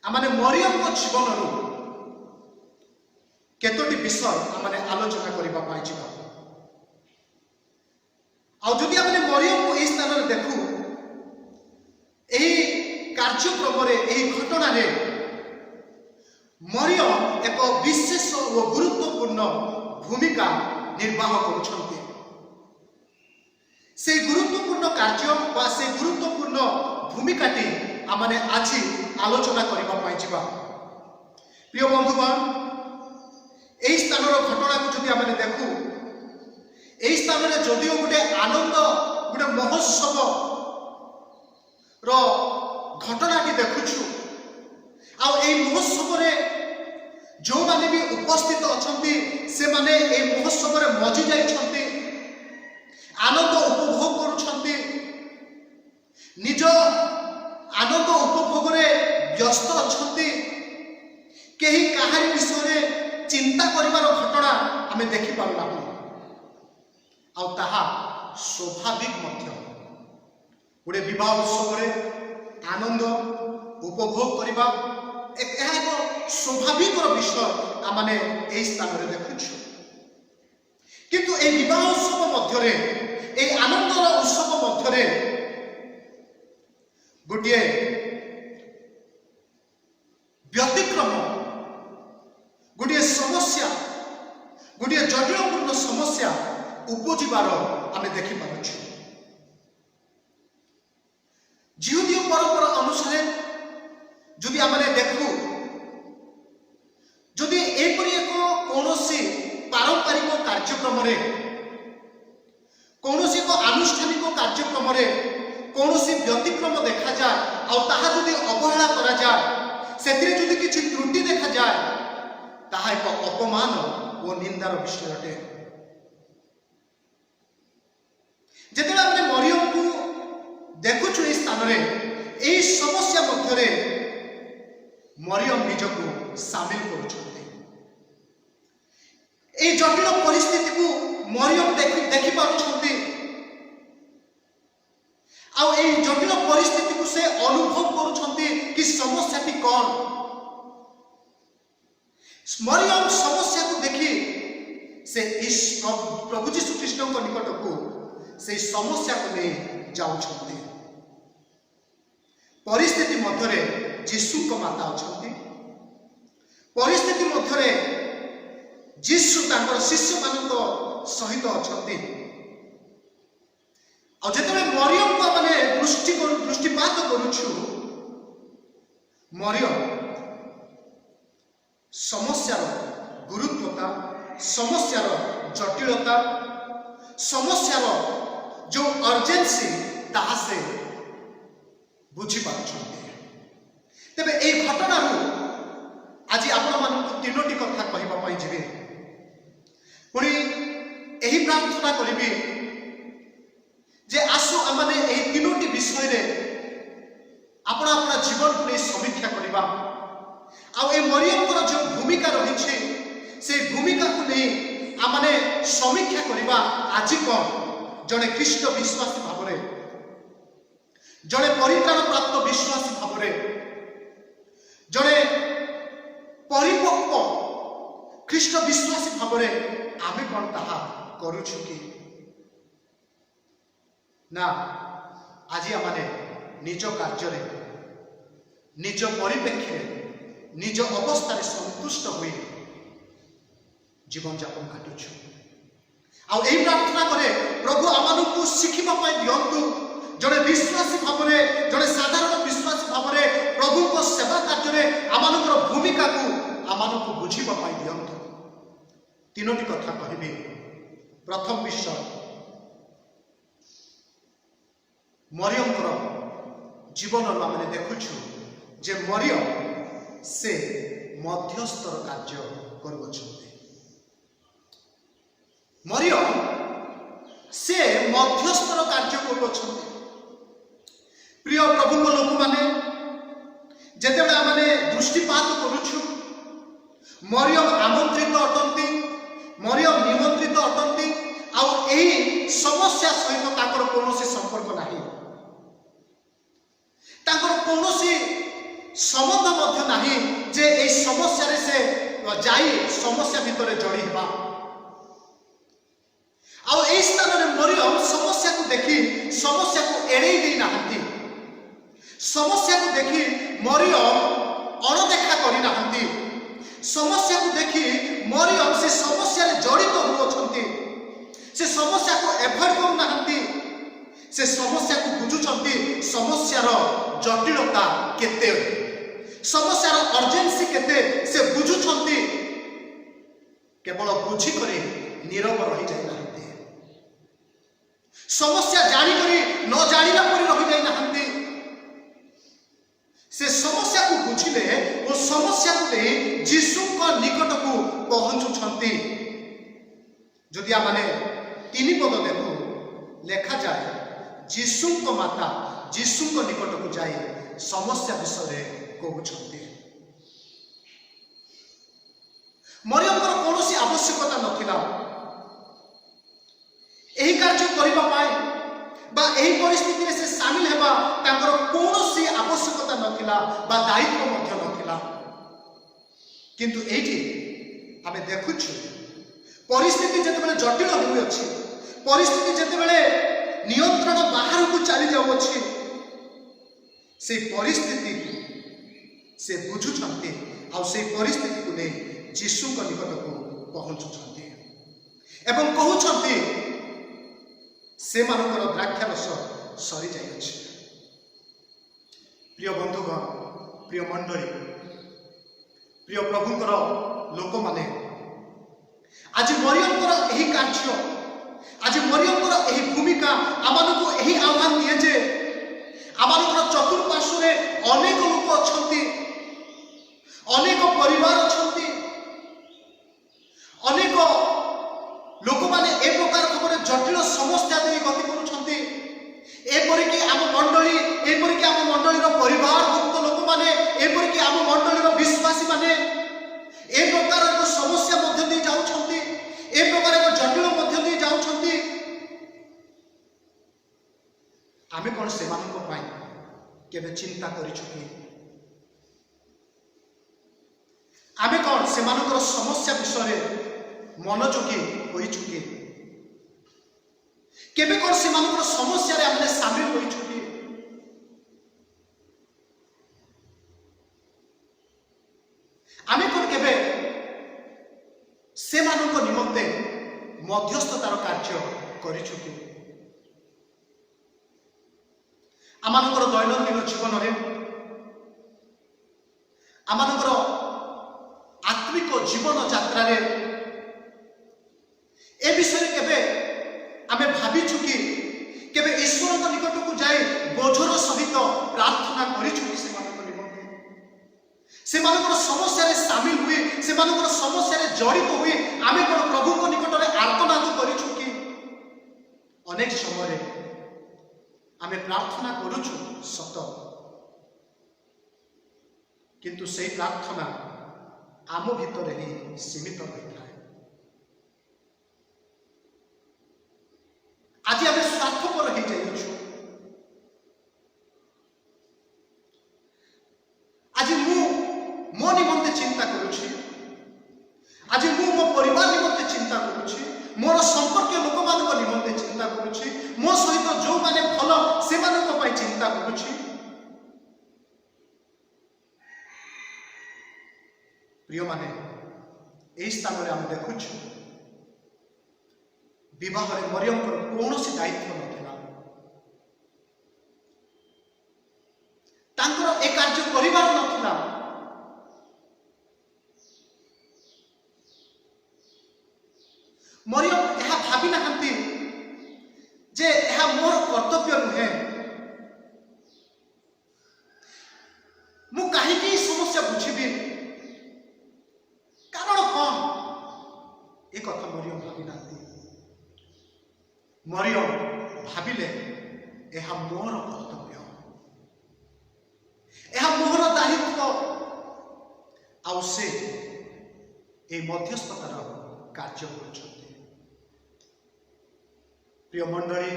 आमने मरियम को जीवन केतोटी विषय आमने आलोचना करबा पाई छिबा। आ जदि आमने मरियम को इस स्थान में देखू एही कार्यक्रम रे एही घटना रे मरियम एक विशेष और गुरुत्वपूर्ण भूमिका निर्वाह करुछंती। से गुरुत्वपूर्ण कार्य बा से गुरुत्वपूर्ण भूमिकाटी आमने आज आलोचना करबा पाई छिबा। प्रिय बंधुगण एही स्थानर घटना को जदि आमने देखू एही स्थान में जदिओ गोटे आनंद गोटे महोत्सव रो घटनाटी देखुछु आ महोत्सव जो माने भी उपस्थित अछंती से माने ए महोत्सव रे मजी जाइछंती आनंद उपभोग करुछंती निज आनंद उपभोग रे व्यस्त अछंती केही काहारी विषय चिंता करिवार घटना आमे देखि पारुना आ ताहा स्वाभाविक मध्य गोटे विवाह उत्सव रे आनंद उपभोग करबा एक स्वाभाविक विषय आमने एही स्थान में देखुछु। किंतु ए विवाह उत्सव मध्य ए आनंदर उत्सव मध्य गोटे व्यतिक्रम गोटे समस्या गोटे जटिलपूर्ण समस्या उपजिबार आमे देखि पारुछु। जिहुदीय परंपरा अनुसार जदि आमने देखू जदि पारंपरिक कार्यक्रम कौन एक आनुष्ठानिक कार्यक्रम कौन व्यतिक्रम देखा जाए आदि अवहेला करा जाए से किसी त्रुटि देखा जाए ताहा एक अपमान और निंदार विषय अटे। जिते आम मरियम को देखुचु इस स्थान में यही समस्या मध्य मरियम निजक सामिल कर जटिल परिस्थिति को मरियम देखि पारुछंती जटिल परिस्थिति को से अनुभव करुछंती कि समस्या कौन। मरियम समस्या को देखी से इस प्रभु जीशु कृष्ण निकट को से समस्या को नहीं जाउछंती। परिस्थिति मध्य जीशु को माता अछंती, परिस्थिति मध्य जीशु तांकर शिष्य मान सहित अछंती। जिते मरियम को माने दृष्टिपात करुछु मरियम समस्यार गुरुत्वता, समस्यार जटिलता, समस्यार जो अर्जेन्सी ताहा से बुझी पारुछंती। तेबे एई घटनारू आज आपण मानक तीनोटी कथा कहबा पई जिवे पुणी एही प्रार्थना करिबी जे आसु आमने एही तीनोटी विषय रे आपण अपना जीवन को समीक्षा करिबा आ ए मरियम को जो भूमिका रही से भूमिका को नहीं आमने समीक्षा करिबा। आज कौन जड़े ख्रीष्ट विश्वासी भाव में जड़े परित्राण प्राप्त विश्वासी भाव में जड़े परिपक्व ख्रीष्ट विश्वासी भाव में आमे कौन ताहा करुछु कि ना आज आमने निज कार्य निज परिप्रेक्षी निज अवस्था संतुष्ट हुई जीवन यापन काटुछु। आई प्रार्थना करे प्रभु आम को शिखा दिंतु जड़े विश्वासी भाव में जड़े साधारण विश्वासी भाव में प्रभु को सेवा कार्य आम भूमिका को आम को बुझापी दिंतु। तीनोटी कथा कहबी। प्रथम विषय मरियम जीवन आम देखुछु जे मरियम से मध्यस्तर कार्य करुछंती। मरियम से मध्यस्तर कार्य करुछंती। प्रिय प्रभु लोक माने जेतेबेले आमने दृष्टिपात करुछु मरियम आमंत्रित अटंती, मरियम निमंत्रित अटंती आ एही समस्या सहित ताकर कोनोसी संपर्क नाही, ताकर कोनोसी संबंध मध्य नाही जे एही समस्या रे से जाई समस्या भितर जड़ी हेबा। आ एही स्थान रे मरियम समस्या को देखी समस्या को एड़े दे नाहंती, समस्या को देखी मरियम अणदेखा करि नाहंती, समस्या को देखी मरियम से समस्या रे जड़ित होउछंती, से समस्या को एवॉइड करू नाहंती, से समस्या को बुझुछंती समस्यार जटिलता केते, समस्यार अर्जेन्सी केते से बुझुछंती। केवल बुझी करी नीरव रही जाई नाहंती, समस्या जानी करी न जानिला परि रही जाई नाहंती, से समस्या को बुझिले और समस्या को ले जीशु को निकट को पहुंचुछंती। जदि आमने तीन पद देखो लेखा जाए जीशु को माता जीशु को निकट को जाई समस्या विषय कहउछंती। मरियम कौन आवश्यकता नथिला एही कार्य करिबा पाए बा एही परिस्थिति रे से शामिल हेबा तांकर कौन आवश्यकता नथिला बा दायित्व मध्य नथिला। किंतु एठी आमे देखुछु परिस्थिति जेतेबेले जटिल होई अछि, परिस्थिति जेतेबेले नियंत्रण बाहर को चली जाउ अछि, से परिस्थिति से बुझुछंती आ से परिस्थिति को नै जीशु को निकट को पहुंचुछंती एवं कहउछंती से मानकर द्राक्षारस सरी जाई अछि। प्रिय बंधुगण, प्रिय मंडली, प्रिय प्रभुंकर लोक माने आज मरियमଙ୍କର ଏହି କାର୍ଯ୍ୟ, आज मरियमଙ୍କର ଏହି ଭୂମିକା ଆମମାନଙ୍କୁ ଏହି ଆହ୍ୱାନ ଦିଏ ଯେ ଆମଙ୍କର ଚତୁଃପାର୍ଶ୍ୱରେ ଅନେକ ଲୋକ ଅଛନ୍ତି, ଅନେକ ପରିବାର ଅଛନ୍ତି, ଅନେକ ଲୋକମାନେ ଏ ପ୍ରକାର ଭାବରେ ଜଟିଳ ସମସ୍ୟା ଦେଇ ଗତି କରୁଛନ୍ତି। ଏପରିକି ଆମ ମଣ୍ଡଳୀ, ଏପରିକି ଆମ ମଣ୍ଡଳୀର ପରିବାରଭୁକ୍ତ ଲୋକମାନେ, ଏପରିକି ଆମ ମଣ୍ଡଳୀର ବିଶ୍ୱାସୀମାନେ ଏ ପ୍ରକାର ଏକ ସମସ୍ୟା ମଧ୍ୟ ଦେଇ ଯାଉଛନ୍ତି, ଏ ପ୍ରକାର ଏକ ଜଟିଳ ମଧ୍ୟ ଦେଇ ଯାଉଛନ୍ତି। ଆମେ କ'ଣ ସେମାନଙ୍କ ପାଇଁ କେବେ ଚିନ୍ତା କରିଛୁ କି? ଆମେ କ'ଣ ସେମାନଙ୍କର ସମସ୍ୟା ବିଷୟରେ ମନୋଯୋଗୀ ହୋଇଛୁ କି? କେବେ କ'ଣ ସେମାନଙ୍କର ସମସ୍ୟାରେ ଆମେ ସାମିଲ ହୋଇଛୁ କି? ଆମେ କ'ଣ କେବେ ସେମାନଙ୍କ ନିମନ୍ତେ ମଧ୍ୟସ୍ଥତାର କାର୍ଯ୍ୟ କରିଛୁ କି? ଆମମାନଙ୍କର ଦୈନନ୍ଦିନ ଜୀବନରେ, ଆମମାନଙ୍କର ଆତ୍ମିକ ଜୀବନ ଯାତ୍ରାରେ ଏ ବିଷୟରେ କେବେ ଆମେ ଭାବିଛୁ କି? କେବେ ଈଶ୍ୱରଙ୍କ ନିକଟକୁ ଯାଇ ବୋଝର ସହିତ ପ୍ରାର୍ଥନା କରିଛୁ କି? ସେମାନଙ୍କ ନିମନ୍ତେ ସେମାନଙ୍କର ସମସ୍ୟାରେ ସାମିଲ ହୁଏ, ସେମାନଙ୍କର ସମସ୍ୟାରେ ଜଡ଼ିତ ହୁଏ ଆମେ କ'ଣ ପ୍ରଭୁଙ୍କ ନିକଟରେ ଆର୍ତ୍ତନାଦ କରିଛୁ କି? ଅନେକ ସମୟରେ ଆମେ ପ୍ରାର୍ଥନା କରୁଛୁ ସତ, କିନ୍ତୁ ସେହି ପ୍ରାର୍ଥନା ଆମ ଭିତରେ ହିଁ ସୀମିତ ରହିଥାଏ। ଆଜି ଆମେ ସ୍ୱାର୍ଥପର ହେଇଯାଇଛୁ। ଆଜି ମୁଁ ମୋ ନିମନ୍ତେ ଚିନ୍ତା କରୁଛି, ଆଜି ମୁଁ ମୋ ପରିବାର ନିମନ୍ତେ ଚିନ୍ତା କରୁଛି, ମୋର ସମ୍ପର୍କୀୟ ଲୋକମାନଙ୍କ ନିମନ୍ତେ ଚିନ୍ତା କରୁଛି, ମୋ ସହିତ ଯେଉଁମାନେ ଭଲ ସେମାନଙ୍କ ପାଇଁ ଚିନ୍ତା କରୁଛି। ପ୍ରିୟମାନେ, ଏହି ସ୍ଥାନରେ ଆମେ ଦେଖୁଛୁ ବିବାହରେ ମରିୟମଙ୍କର କୌଣସି ଦାୟିତ୍ୱ ନଥିଲା। ତାଙ୍କର ଏ କାର୍ଯ୍ୟ କରିବାର ନଥିଲା। ମରିୟମ ଏହା ଭାବି ନାହାନ୍ତି ଯେ ଏହା ମୋର କର୍ତ୍ତବ୍ୟ ନୁହେଁ, ମୁଁ କାହିଁକି ଏହି ସମସ୍ୟା ବୁଝିବି, କାରଣ କ'ଣ? ଏ କଥା ମରିୟମ ଭାବି ନାହାନ୍ତି। ମରିୟମ ଭାବିଲେ ଏହା ମୋର କର୍ତ୍ତବ୍ୟ, ଏହା ମୋର ଦାୟିତ୍ୱ, ଆଉ ସେ ଏହି ମଧ୍ୟସ୍ଥତାର କାର୍ଯ୍ୟ କରୁଛନ୍ତି। ପ୍ରିୟ ମଣ୍ଡଳୀ,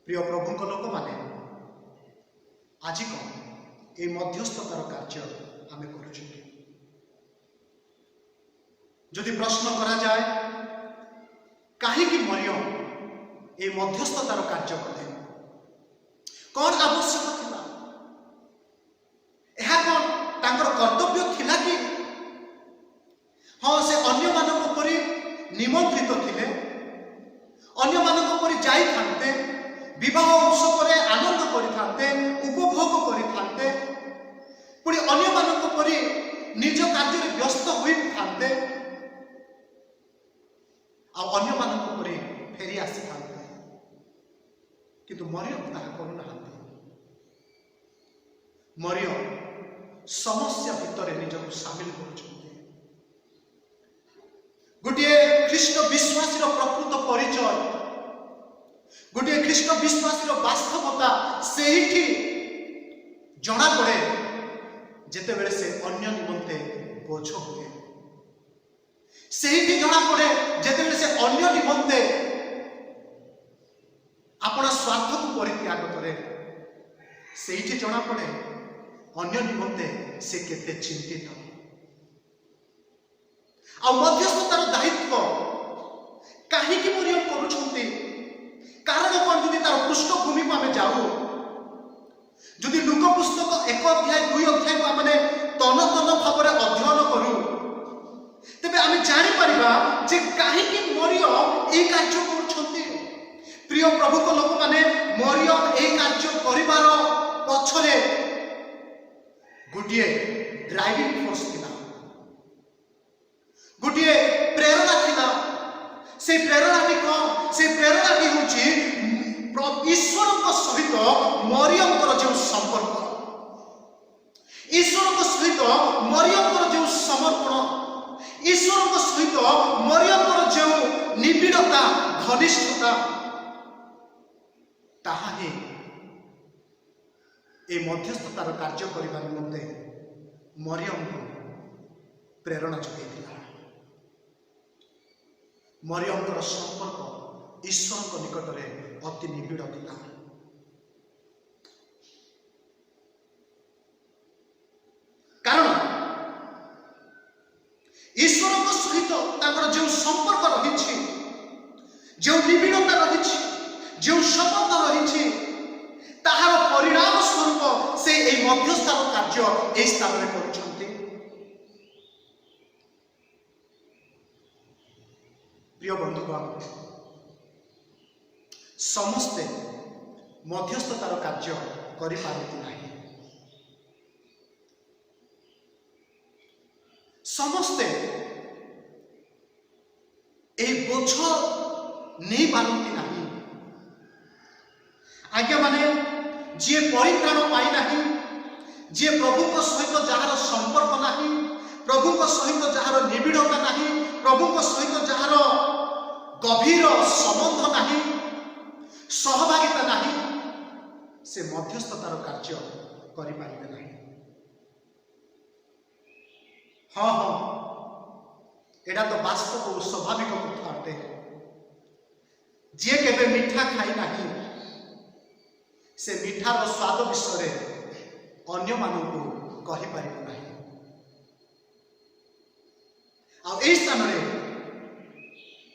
ପ୍ରିୟ ପ୍ରଭୁଙ୍କ ଲୋକମାନେ, ଆଜି କ'ଣ ଏହି ମଧ୍ୟସ୍ଥତାର କାର୍ଯ୍ୟ ଆମେ କରୁଛୁ? ଯଦି ପ୍ରଶ୍ନ କରାଯାଏ କାହିଁକି ମରିୟମ ଏହି ମଧ୍ୟସ୍ଥତାର କାର୍ଯ୍ୟ କଲେ, କ'ଣ ଆବଶ୍ୟକ ଥିଲା? ଏହା କ'ଣ ତାଙ୍କର କର୍ତ୍ତବ୍ୟ ଥିଲା କି? ହଁ, ସେ ଅନ୍ୟମାନଙ୍କ ପରି ନିମନ୍ତ୍ରିତ ଥିଲେ, ଅନ୍ୟମାନଙ୍କ ପରି ଯାଇଥାନ୍ତେ, ବିବାହ ଉତ୍ସବରେ ଆନନ୍ଦ କରିଥାନ୍ତେ, ଉପଭୋଗ କରିଥାନ୍ତେ, ପୁଣି ଅନ୍ୟମାନଙ୍କ ପରି ନିଜ କାର୍ଯ୍ୟରେ ବ୍ୟସ୍ତ ହୋଇଥାନ୍ତେ, ଆଉ ଅନ୍ୟମାନଙ୍କ ପରି ଫେରି ଆସିଥାନ୍ତେ। କିନ୍ତୁ ମରିୟମ ତାହା କରୁନାହାନ୍ତି। ମରିୟମ ସମସ୍ୟା ଭିତରେ ନିଜକୁ ସାମିଲ କରୁଛନ୍ତି। ଗୋଟିଏ ଖ୍ରୀଷ୍ଟ ବିଶ୍ୱାସୀର ପ୍ରକୃତ ପରିଚୟ, ଗୋଟିଏ ଖ୍ରୀଷ୍ଟ ବିଶ୍ୱାସୀର ବାସ୍ତବତା ସେଇଠି ଜଣାପଡ଼େ ଯେତେବେଳେ ସେ ଅନ୍ୟ ନିମନ୍ତେ ବୋଝ ହୁଏ। ସେଇଠି ଜଣାପଡ଼େ ଯେତେବେଳେ ସେ ଅନ୍ୟ ନିମନ୍ତେ अपना स्वार्थ को परित्याग करे। ସେଇଠି ଜଣା ପଡ଼େ ଅନ୍ୟ ନିମନ୍ତେ ସେ କେତେ ଚିନ୍ତିତ। ଆଉ ମଧ୍ୟସ୍ଥତାର ଦାୟିତ୍ୱ କାହିଁକି ମରିୟମ କରୁଛନ୍ତି? କାରଣ କ'ଣ? ଯଦି ତାର ପୃଷ୍ଠଭୂମିକୁ ଆମେ ଯାଉ, ଯଦି ଲୁକ ପୁସ୍ତକ 1 ଅଧ୍ୟାୟ 2 ଅଧ୍ୟାୟକୁ ଆମେ ତନ ତନ ଭାବରେ ଅଧ୍ୟୟନ କରୁ, ତେବେ ଆମେ ଜାଣିପାରିବା ଯେ କାହିଁକି ମରିୟମ ଏହି କାର୍ଯ୍ୟ କରୁଛନ୍ତି। ପ୍ରିୟ ପ୍ରଭୁଙ୍କ ଲୋକମାନେ, ମରିୟମ ଏହି କାର୍ଯ୍ୟ କରିବାର ପଛରେ ଗୋଟିଏ ଡ୍ରାଇଭିଂ ଫୋର୍ସ ଥିଲା, ଗୋଟିଏ ପ୍ରେରଣା ଥିଲା। से प्रेरणाटी कौन से प्रेरणाटी होची ईश्वर सहित मरियम जो संपर्क ईश्वर सहित मरियम जो समर्पण ईश्वर सहित मरियम जो निबिड़ता घनिष्ठता ताहा ही ए मध्यस्थतार कार्य करने निमंते मरियम को प्रेरणा जोगाई मरियम संपर्क ईश्वर निकट में अति निबिड़ था। कारण ईश्वर सहित जो संपर्क रही जो निबिड़ता रही जो संबंध रही ताहार परिणाम स्वरूप से मध्यस्थान कार्य यह स्थान में कर प्रिय बंधुगण समस्ते मध्यस्थतार कार्य करि पारती नहीं समस्ते बोझ नहीं पारती नहीं आज्ञा माने जी परित्राण पाई नहीं जी प्रभु सहित जार संपर्क नहीं प्रभु सहित जार निबिड़ता नहीं प्रभु सहित जार गभीर संबंध नहीं सहभागिता नहीं से मध्यस्थतार कार्य करें नहीं। हाँ हाँ एटा तो वास्तव और स्वाभाविक कथा अटे जी केबे मीठा खाई नहीं से मीठार स्वाद विषय अन्य मानू कहि पारिबो नहीं। आ ए स्थान में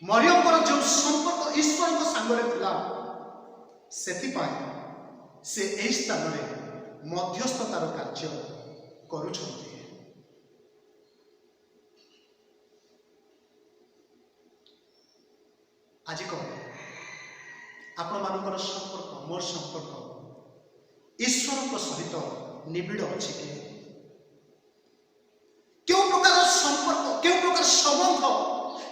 मरियम जो संपर्क ईश्वर सांगरे थिला सेथिपाई से ए स्थान में मध्यस्थतार कार्य करुछंती। आज कौन आपण मानकर संपर्क मोर संपर्क ईश्वर सहित निबिड़ अच्छी कि क्यों प्रकार संपर्क क्यों प्रकार संबंध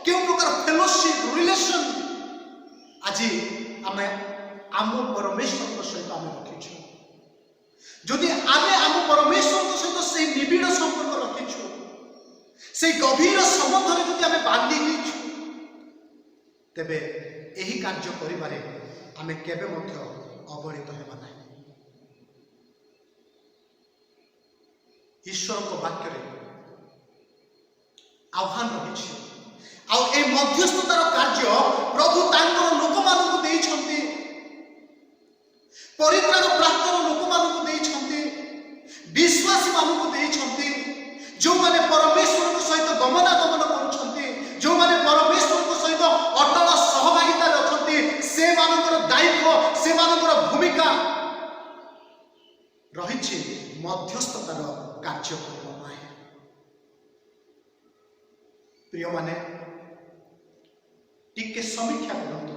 क्यों प्रकार फेलोशिप रिलेशन आज आम आम परमेश्वर सहित आम रखीचु जदि आम आम परमेश्वर सहित से निबिड़ संपर्क रखीचु से गभीर संबंध में आम बांधी तेबे यही कार्य करिबारे आमे केबे मध्य अवहेलित हेबा नाही। ईश्वर को वाक्य रे आह्वान रही आ ए मध्यस्थतार कार्य प्रभु तांकर लोक मानक देइछंती परित्राण प्राप्त लोक मानक देइछंती विश्वासी मानक देइछंती जो माने परमेश्वर सहित गमनागमन करुछंती जो माने परमेश्वर सहित अटल सहभागिता रखती से मानकर दायित्व से मानकर भूमिका रही मध्यस्थतार कार्य करने। प्रिय माने टिके समीक्षा करंतु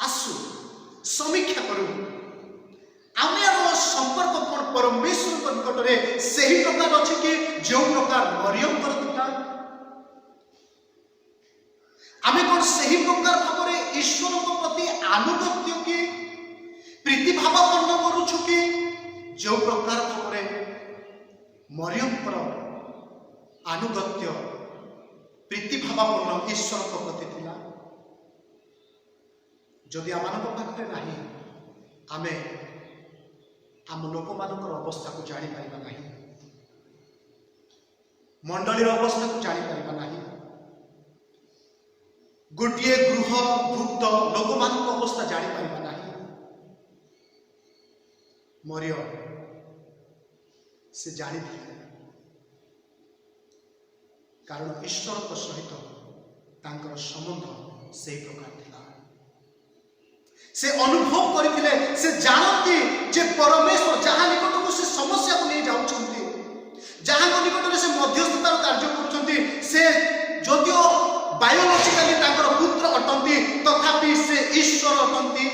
आसु समीक्षा करू आमे संपर्क परमेश्वर निकट में सही प्रकार अच्छे कि जो प्रकार मरियम करता आमे कौन सही प्रकार भाव ईश्वर प्रति आनुगत्य की प्रीति भाव कर्ण करुछु कि जो प्रकार भाव मरियम पर आनुगत्य प्रीति भाव कर्ण ईश्वर प्रति थिला। जदि आम पाखे नहीं आमे आम लोक मानकर अवस्था को जानी पारिबा नहीं मंडलीर अवस्था को जानी पारिबा नहीं गोटे गृह भुक्त लोक मान अवस्था जानी पारिबा नहीं। मरियम से जानी थी कारण ईश्वर सहित तांकर संबंध से प्रकार थिला से अनुभव करथिले से जानती जे परमेश्वर जहाँ निकट को से समस्या को नहीं जाउछंती जहाँ निकट में से मध्यस्थतार कार्य करुछंती से जदियो बायोलॉजिकली तांकर पुत्र अटंती तथापि से ईश्वर अटंती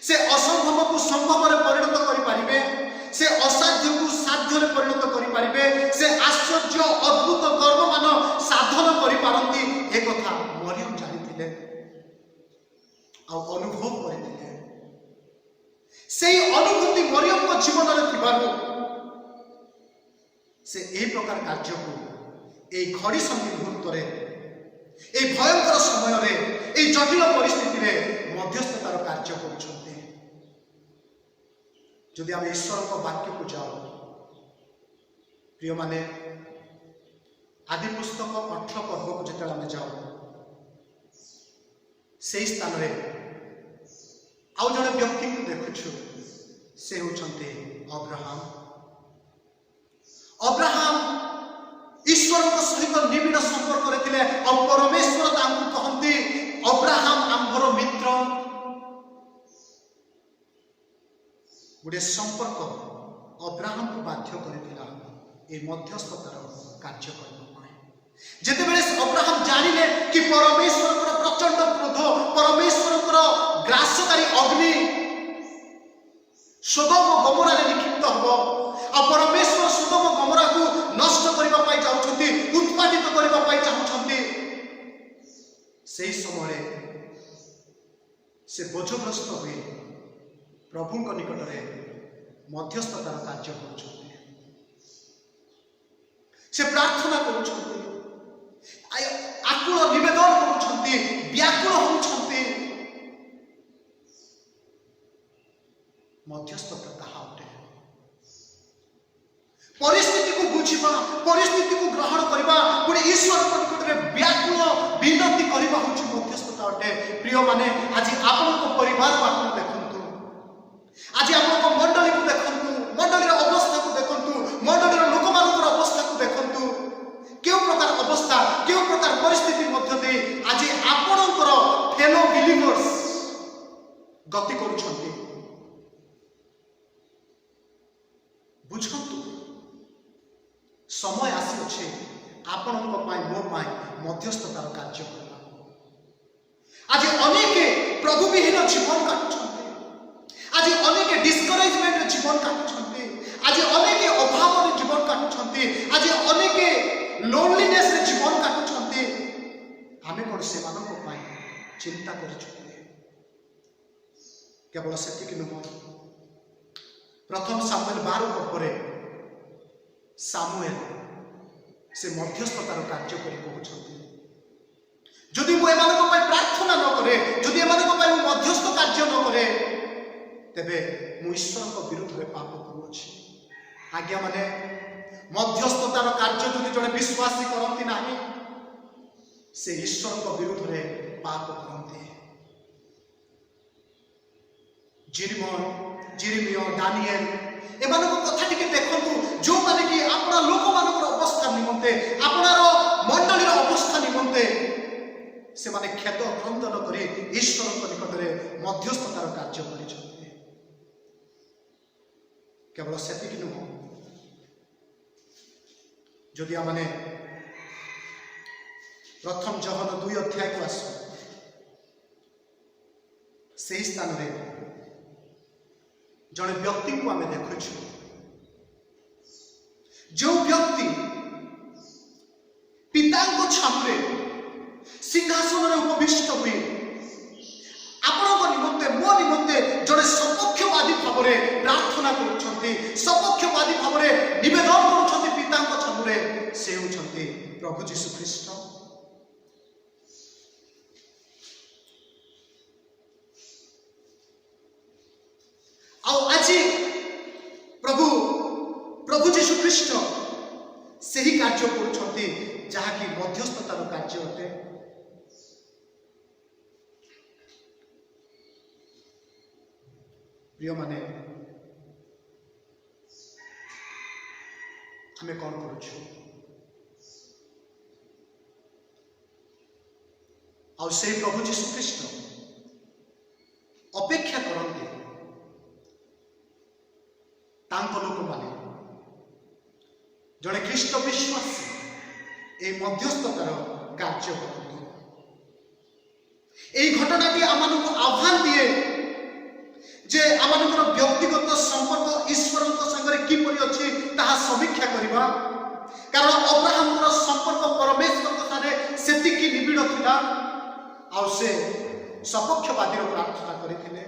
से असंभव को संभव में परिणत करि पारिबे से असाध्य को साध्य में परिणत करि पारिबे से आश्चर्य अद्भुत कर्म मान साधन करि पारंती ए कथा मरियम जानिथिले आ अनुभव करथिले। सेही अनुभूति मरियम को जीवन रे थिबारु से ए प्रकार कार्य को ए घड़ी संधि मुहूर्त रे ए भयंकर समय रे ए जटिल परिस्थिति रे मध्यस्थतार कार्य करुछन्ते। जदि आम ईश्वर को वाक्य को जाओ प्रिय माने आदि पुस्तक 18 पर्व को जिते आम जाओ से स्थान रे आउ जड़े व्यक्ति को देखुछु से होछन्ते अब्राहम। अब्राहम ईश्वर सहित निबिड़ संपर्क रखिले और परमेश्वर तांकु कहंती अब्राहम आंभर मित्र। गोटे संपर्क अब्राहम को बाध्य करथिला ए मध्यस्थतार कार्य करबा पय। जेतेबेले अब्राहम जानिले कि परमेश्वर प्रचंड क्रोध परमेश्वर ग्रासकारी अग्नि सोदोम गमोरा रे निक्षिप्त हबो आ परमेश्वर सोदोम गमोरा को नष्ट करबा पाई चाहउछंती उत्पादित करबा पाई चाहउछंती। सेही समय से बोझग्रस्त हुए प्रभु निकट रे मध्यस्थतार कार्य करुछंती। से प्रार्थना करुछंती आकुल निवेदन करुछंती व्याकुल होउछंती। मध्यस्थता कहा उठे परिस्थिति को बुझिबा परिस्थिति को ग्रहण करबा गोटे ईश्वर निकट रे व्याकुल विनती करबा होछि मध्यस्थता उठे। प्रिय माने आज आपन को परिवार को आपन देखंतु आज आपन को मंडली को देखंतु मंडली रो अवस्था को देखंतु मंडली रो लोक मानकर अवस्था को देखंतु केउ प्रकार अवस्था केउ प्रकार परिस्थिति मध्य दे आज आपनकर फेलो बिलीवर्स गति करूछंती। बुझंतु समय आसी अछि आपन को पाई मो पाई मध्यस्थतार कार्य करबा। आज अनेक प्रभु विहीन जीवन काटुछंती आज अनेक डिस्करेजमेंट रे जीवन काटुछंती आज अनेक अभाव रे जीवन काटुछंती आज अनेक लोनलीनेस रे जीवन काटुछंती। आमे कोन सेमान को पाई चिंता करिछु केवल सेति कि नुह प्रथम सामुएल 12 परे सामुएल से मध्यस्थतार कार्य करि कहउछंती जदि मु एमान को पाई प्रार्थना न करे जदि एमान को पाई मध्यस्थ कार्य न करे तेबे मु ईश्वर को विरुद्ध रे पाप करूछि। आज्ञा माने मध्यस्थतार कार्य जदि जने विश्वासी करंती नाही से ईश्वर को विरुद्ध रे पाप करंती। जिरिमियो दानिएल एमान को कथा टिके देखंतु जो माने कि आपना लोक मानकर अवस्था निमंते आपनार मंडलीर अवस्था निमंते से माने खेत क्रंदन करी ईश्वर को निकट रे मध्यस्थतार कार्य करिछन्ते। केवल सेति कि नुह जदि आमने प्रथम जहन 2 अध्याय को आसु से स्थान रे जड़े व्यक्ति को आम देखुछु जो व्यक्ति पिता छामुरे सिंहासन रे उपविष्ट हुए आपण निमंते मो निमंते जड़े सपक्षवादी भाव में प्रार्थना करुछंती सपक्षवादी भाव में निवेदन करुछंती पिता छामुरे से होछंती प्रभु यीशु ख्रीष्ट। आज प्रभु यीशु ख्रीष्ट से ही कार्य करुछंती जहाँकि मध्यस्थतार कार्य अटे। प्रिय माने आमे कौन करुछु और से प्रभु यीशु ख्रीष्ट अपेक्षा करते लोक माने जड़े ख्रीष्ट विश्वासी ए मध्यस्थतार कार्य करते। এই ঘটনাটি আমানক আহ্বান দিয়ে যে আমানকৰ ব্যক্তিগত সম্পর্ক ঈশ্বরଙ୍କ संगे কিপৰি ଅଛି তাহা সমীক্ষা করিবা। কারণ অব্রাহামଙ୍କର সম্পর্ক পরমেশ্বরଙ୍କ সাথে সেতিকি নিবিড় ଥିଲା। आउ से सपक्षवादी प्रार्थना करते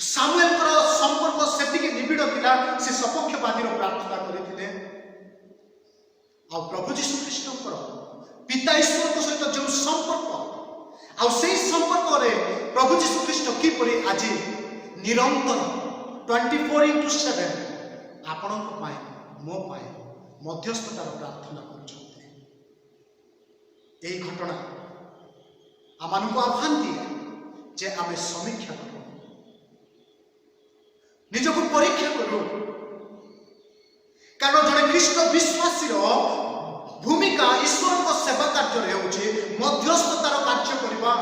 सामुएल संपर्क से निबिड़ थिला से सपक्षवादी प्रार्थना करते आ प्रभु जीशु कृष्ण पिता ईश्वर सहित जो संपर्क आ से संपर्क रे प्रभु जीशु कृष्ण किपरि आज निरंतर 24/7 आपण मो मध्यस्थतार प्रार्थना कर घटना आम को आह्वान दिए जे आम समीक्षा करूँ निजक परीक्षा करूँ कारण जड़े ख्रीष्ट विश्वासी भूमिका ईश्वर सेवा कार्य मध्यस्थतार कार्य करवा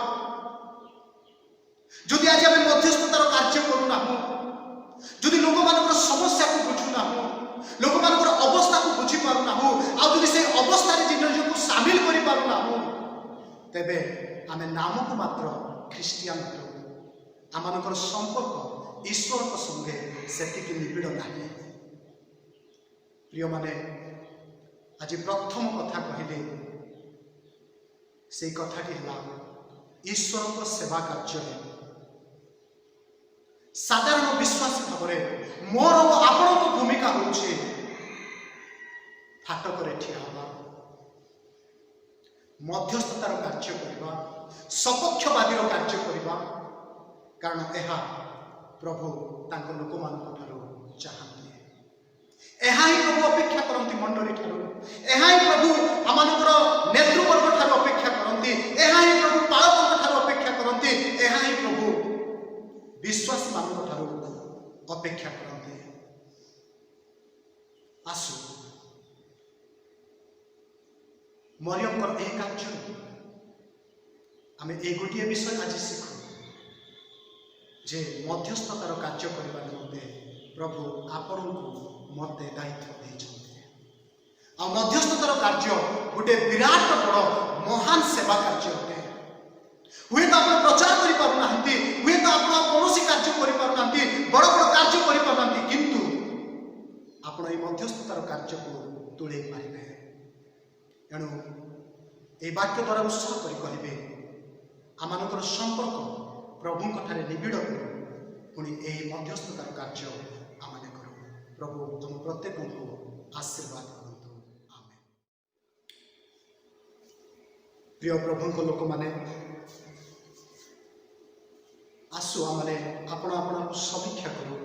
जदि आज आम मध्यस्थतार कार्य करूना जदि लोक मान समस्या को बुझुना लोक मान अवस्था को बुझी पारुना आदि से अवस्था निजक सामिल कर पारुना तेबे आम नाम को मात्र ख्रीस्टियान आम संपर्क ईश्वर संगे से निबिड़ ना प्रिय माने आज प्रथम कथा कहले से कथाटी है ईश्वर सेवा कार्य साधारण विश्वास भाव में मोर आपण भूमिका हूँ फाटक ठिया हवा मध्यस्थतार कार्य करवा सपक्षवादी कार्य करवा कारण यह प्रभु तांको लोक मान चाहते यहाँ ही प्रभु अपेक्षा करती मंडली यहाँ ही प्रभु आम नेतृवर्ग ठार अपेक्षा करती यहाँ ही प्रभु पालक ठार अपेक्षा करती यहाँ ही प्रभु विश्वासी मान ठार अपेक्षा करते आसु मरियम यह कार्य आम ये गोटे विषय आज शिखु जे मध्यस्थतार कार्य करने निमंते प्रभु आपण को मत दायित्व देते आ मध्यस्थतार कार्य गोटे विराट बड़ महान सेवा कार्य अटे हुए तो आप प्रचार कर पारना हुए तो आप कौन कार्य कर पारना बड़ बड़ कार्य कर पारना किंतु आपण ये मध्यस्थतार कार्य को तुले पारे एणु ये वाक्य द्वारा उत्साह कर कहे आम संपर्क प्रभु निबिड़ करूँ पुणी यही मध्यस्थतार कार्य आम करूँ प्रभु तुम प्रत्येक को आशीर्वाद करतु आमेन। प्रिय प्रभु लोक माने आसु आमने आपण आपण समीक्षा करूँ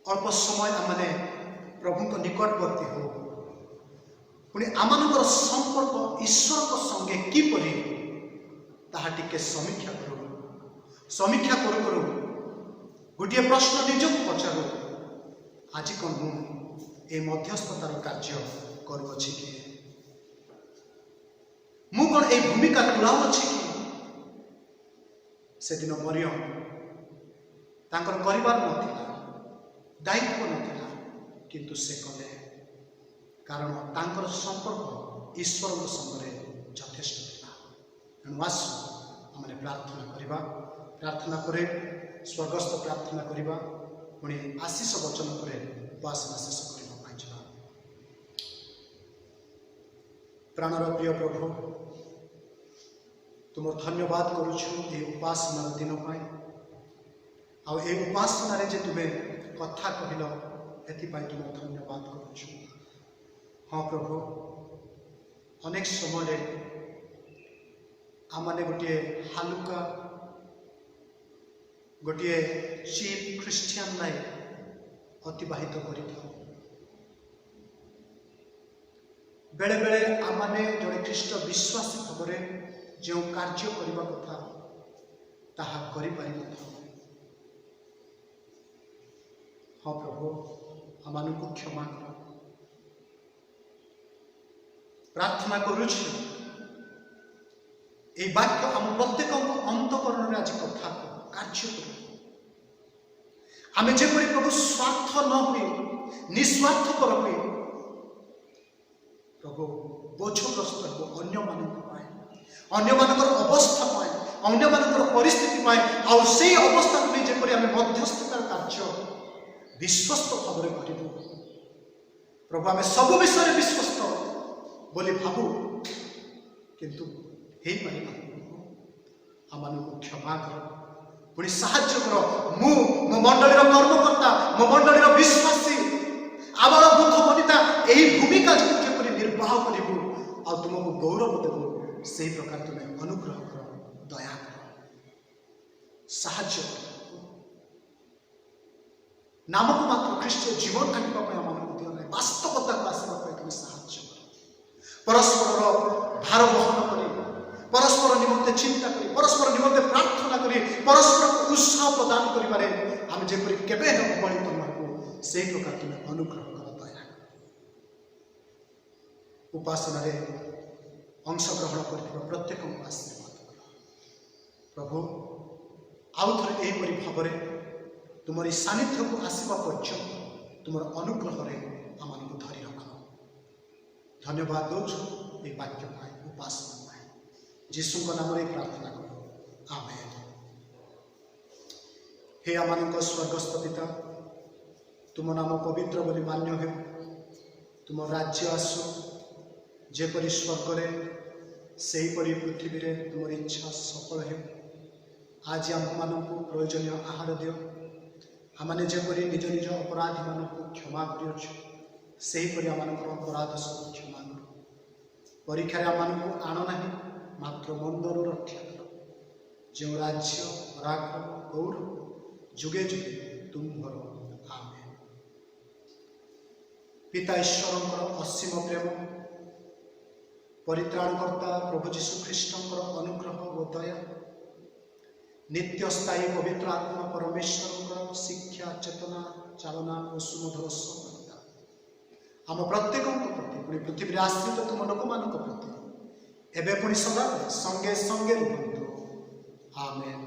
अल्प समय आमने प्रभु निकटवर्ती हो पुणी आम संपर्क ईश्वर संगे किपरि ताहा टिके समीक्षा करूँ समीक्षा करू करू गोटे प्रश्न निजक पचारू आज कौन मुझे मध्यस्थतार कार्य करुँची कि मु कौन ए भूमिका तुलाउछि कि से दिन मरियम तांकर परिवार नथिला दायित्व नथिला किंतु से कले कारण तांकर संपर्क ईश्वर संगे यथेष्ट था तेणु आसु आमने प्रार्थना करवा प्रार्थना करे स्वर्गस्थ प्रार्थना करवा पुणी आशीष वचन पर उपासना शेष करवा प्राणर प्रिय प्रभु तुम धन्यवाद करुछु ये उपासनार दिन आउ ए उपासना जे तुम्हें कथा कहल एपाई तुम धन्यवाद करुछु। हाँ प्रभु अनेक समय आमने गोटे हालुका गोटे चीप ख्रीस्टियन लाइफ अतिबाहित कर बेले बेले आमने जड़े ख्रीष्ट विश्वासी भाव जो कार्य करने कथा ताहा करि पारि नथाउ। हाँ प्रभु आम को क्षमा कर प्रार्थना करुछि ये वाक्य आम प्रत्येक अंतकरण आज कथा कार्य कर आम जेपरि प्रभु स्वार्थ न हुए निस्वार्थपर हुए प्रभु बोझग्रस्त हो अन्य अवस्था पाए अन्य परिस्थिति पाए आउ से अवस्था को जेपरि आम मध्यस्थतार कार्य विश्वस्त भाव में करूँ प्रभु आम सब विषय विश्वस्त बोली भावु किंतु हे पारि ना आमानकु क्षमा कर पुणी साहाय्य कर मु मो मंडलीर कर्मकर्ता मो मंडलीर विश्वासी आबाल वृद्ध वनिता यही भूमिका जो जेपरि निर्वाह करिबु आ तुमको गौरव देबु से प्रकार तुम अनुग्रह कर दया कर साहाय्य कर नामक मात्र ख्रीष्ट जीवन काटिबा पय आमानकु दियो नै वास्तवता को आसीबा पय तुम साहाय्य कर परस्पर भार वहन करी परस्पर निमंते चिंता करी परस्पर निमंते प्रार्थना करी परस्पर उत्साह प्रदान करिबारे हम जेपरि केबे न बळी तुमको से प्रकार तुम अनुग्रह कर दया उपासना रे अंशग्रहण करथिबा प्रत्येक आशीर्वाद कर प्रभु आउ थरे एही परि भाबरे तुमरी सानिध्य को आसीबा पर्यंत तुमर अनुग्रह रे आमानकु धरि रख धन्यवाद दौछु ए वाक्य पाए उपासना पाए यीशु को नाम रे प्रार्थना करो आमेन। हे आमानक स्वर्गस्थ पिता तुम नाम पवित्र बोली मान्य हे तुम राज्य आसु जेपरि स्वर्ग रे सेही परि पृथ्वी रे तुम इच्छा सफल हे आज आम मानकु प्रयोजनीय आहार दियो आमाने जेपरि निज निज अपराधी मानकु क्षमा करियो सेही परि आमानकर अपराध सब क्षमा कर परीक्षा रे आमानकु आण नाही मात्र मंदरु रक्षा कर जो राज्य राघव गौरव जुगे जुगे तुम्हर आमेन। पिता ईश्वरंकर असीम प्रेम परित्राणकर्ता प्रभु जीशु ख्रीष्टंकर अनुग्रह और दया नित्य स्थायी पवित्र आत्मा परमेश्वर शिक्षा चेतना चालना और सुमधुर संगता आम प्रत्येक प्रति पुणी पृथ्वी आश्रित तुम लोक मान प्रति एवं पुणी सदा संगे संगे रुहतु आमेन।